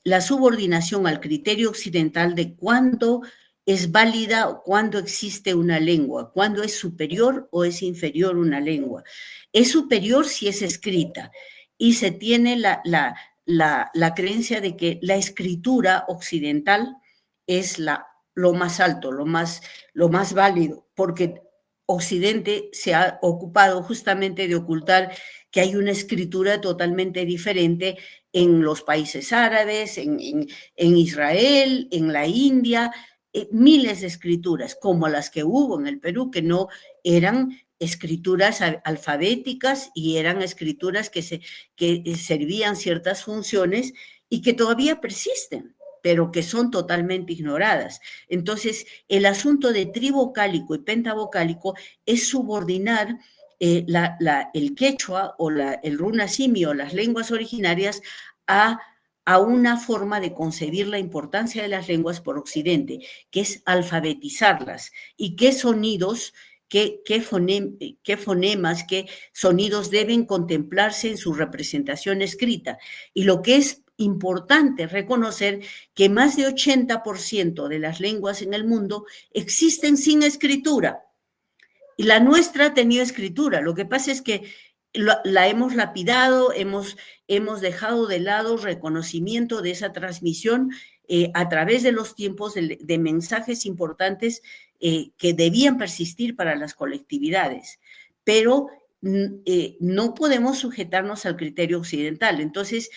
la subordinación al criterio occidental de cuándo es válida o cuándo existe una lengua, cuándo es superior o es inferior una lengua. Es superior si es escrita y se tiene la creencia de que la escritura occidental es lo más alto, lo más válido, porque Occidente se ha ocupado justamente de ocultar que hay una escritura totalmente diferente en los países árabes, en Israel, en la India, miles de escrituras, como las que hubo en el Perú, que no eran escrituras alfabéticas y eran escrituras que servían ciertas funciones y que todavía persisten, pero que son totalmente ignoradas. Entonces, el asunto de trivocálico y pentavocálico es subordinar el quechua o el runasimi o las lenguas originarias a una forma de concebir la importancia de las lenguas por Occidente, que es alfabetizarlas y qué sonidos, qué fonemas, qué sonidos deben contemplarse en su representación escrita. Y lo que es importante reconocer que más de 80% de las lenguas en el mundo existen sin escritura. Y la nuestra ha tenido escritura. Lo que pasa es que la hemos lapidado, hemos dejado de lado reconocimiento de esa transmisión a través de los tiempos de mensajes importantes que debían persistir para las colectividades. Pero no podemos sujetarnos al criterio occidental. Entonces,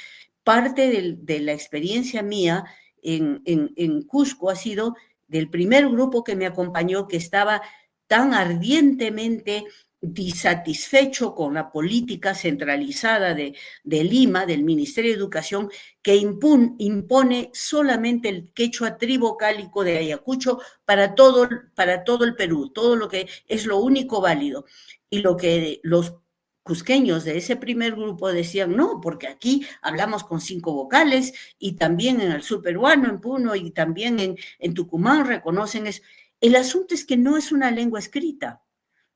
parte de la experiencia mía en Cusco ha sido del primer grupo que me acompañó, que estaba tan ardientemente disatisfecho con la política centralizada de Lima, del Ministerio de Educación, que impone solamente el quechua trivocálico de Ayacucho para todo el Perú, todo lo que es lo único válido. Y lo que los cusqueños de ese primer grupo decían, no, porque aquí hablamos con 5 vocales y también en el sur peruano, en Puno y también en Tucumán reconocen eso. El asunto es que no es una lengua escrita.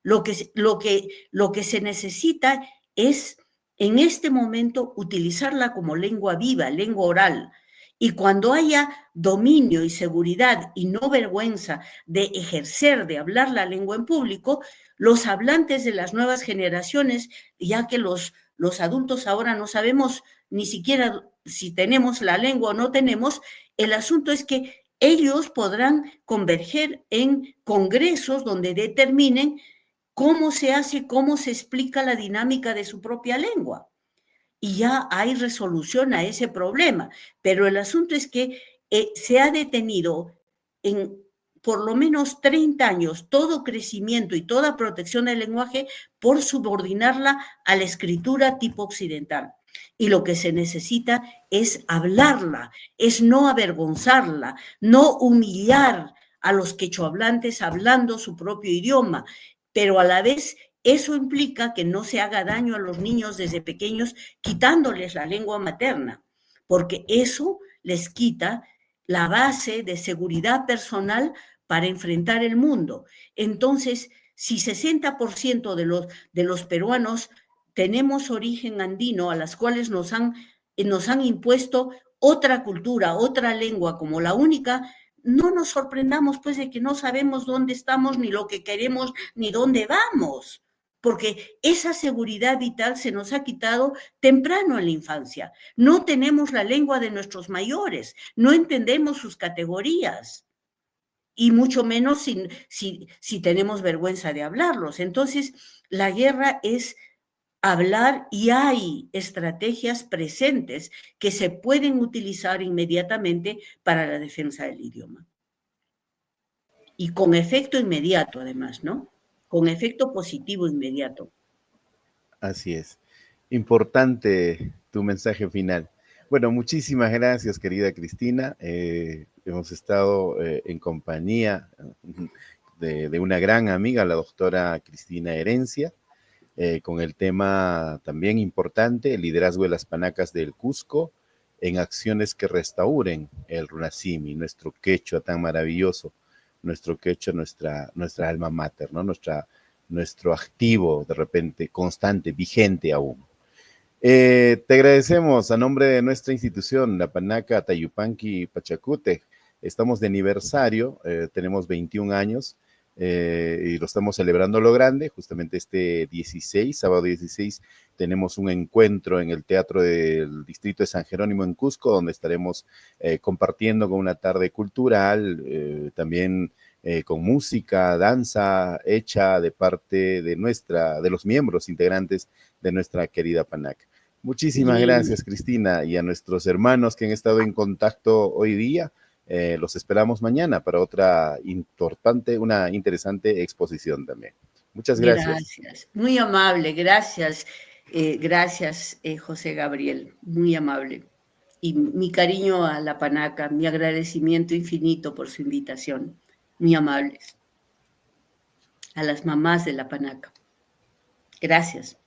Lo que se necesita es, en este momento, utilizarla como lengua viva, lengua oral. Y cuando haya dominio y seguridad y no vergüenza de ejercer, de hablar la lengua en público, los hablantes de las nuevas generaciones, ya que los adultos ahora no sabemos ni siquiera si tenemos la lengua o no tenemos, el asunto es que ellos podrán converger en congresos donde determinen cómo se hace, cómo se explica la dinámica de su propia lengua. Y ya hay resolución a ese problema. Pero el asunto es que se ha detenido en por lo menos 30 años todo crecimiento y toda protección del lenguaje por subordinarla a la escritura tipo occidental. Y lo que se necesita es hablarla, es no avergonzarla, no humillar a los quechohablantes hablando su propio idioma, pero a la vez eso implica que no se haga daño a los niños desde pequeños quitándoles la lengua materna, porque eso les quita la base de seguridad personal para enfrentar el mundo. Entonces, si 60% de los peruanos tenemos origen andino, a las cuales nos han impuesto otra cultura, otra lengua como la única, no nos sorprendamos pues de que no sabemos dónde estamos, ni lo que queremos, ni dónde vamos, porque esa seguridad vital se nos ha quitado temprano en la infancia. No tenemos la lengua de nuestros mayores, no entendemos sus categorías. y mucho menos si tenemos vergüenza de hablarlos. Entonces, la guerra es hablar y hay estrategias presentes que se pueden utilizar inmediatamente para la defensa del idioma. Y con efecto inmediato, además, ¿no? Con efecto positivo inmediato. Así es. Importante tu mensaje final. Bueno, muchísimas gracias, querida Cristina. Hemos estado en compañía de una gran amiga, la doctora Cristina Herencia, con el tema también importante, el liderazgo de las panacas del Cusco en acciones que restauren el Runasimi, nuestro quechua tan maravilloso, nuestro quechua, nuestra alma mater, ¿no? Nuestro activo, de repente, constante, vigente aún. Te agradecemos a nombre de nuestra institución, la Panaca Tayupanqui Pachacútec. Estamos de aniversario, tenemos 21 años y lo estamos celebrando a lo grande. Justamente este 16, sábado 16, tenemos un encuentro en el Teatro del Distrito de San Jerónimo en Cusco, donde estaremos compartiendo con una tarde cultural, también con música, danza hecha de parte de los miembros integrantes de nuestra querida Panaca. Muchísimas gracias, Cristina, y a nuestros hermanos que han estado en contacto hoy día. Los esperamos mañana para una interesante exposición también. Muchas gracias. Gracias, muy amable, gracias. Gracias, José Gabriel, muy amable. Y mi cariño a la Panaca, mi agradecimiento infinito por su invitación. Muy amables. A las mamás de la Panaca. Gracias.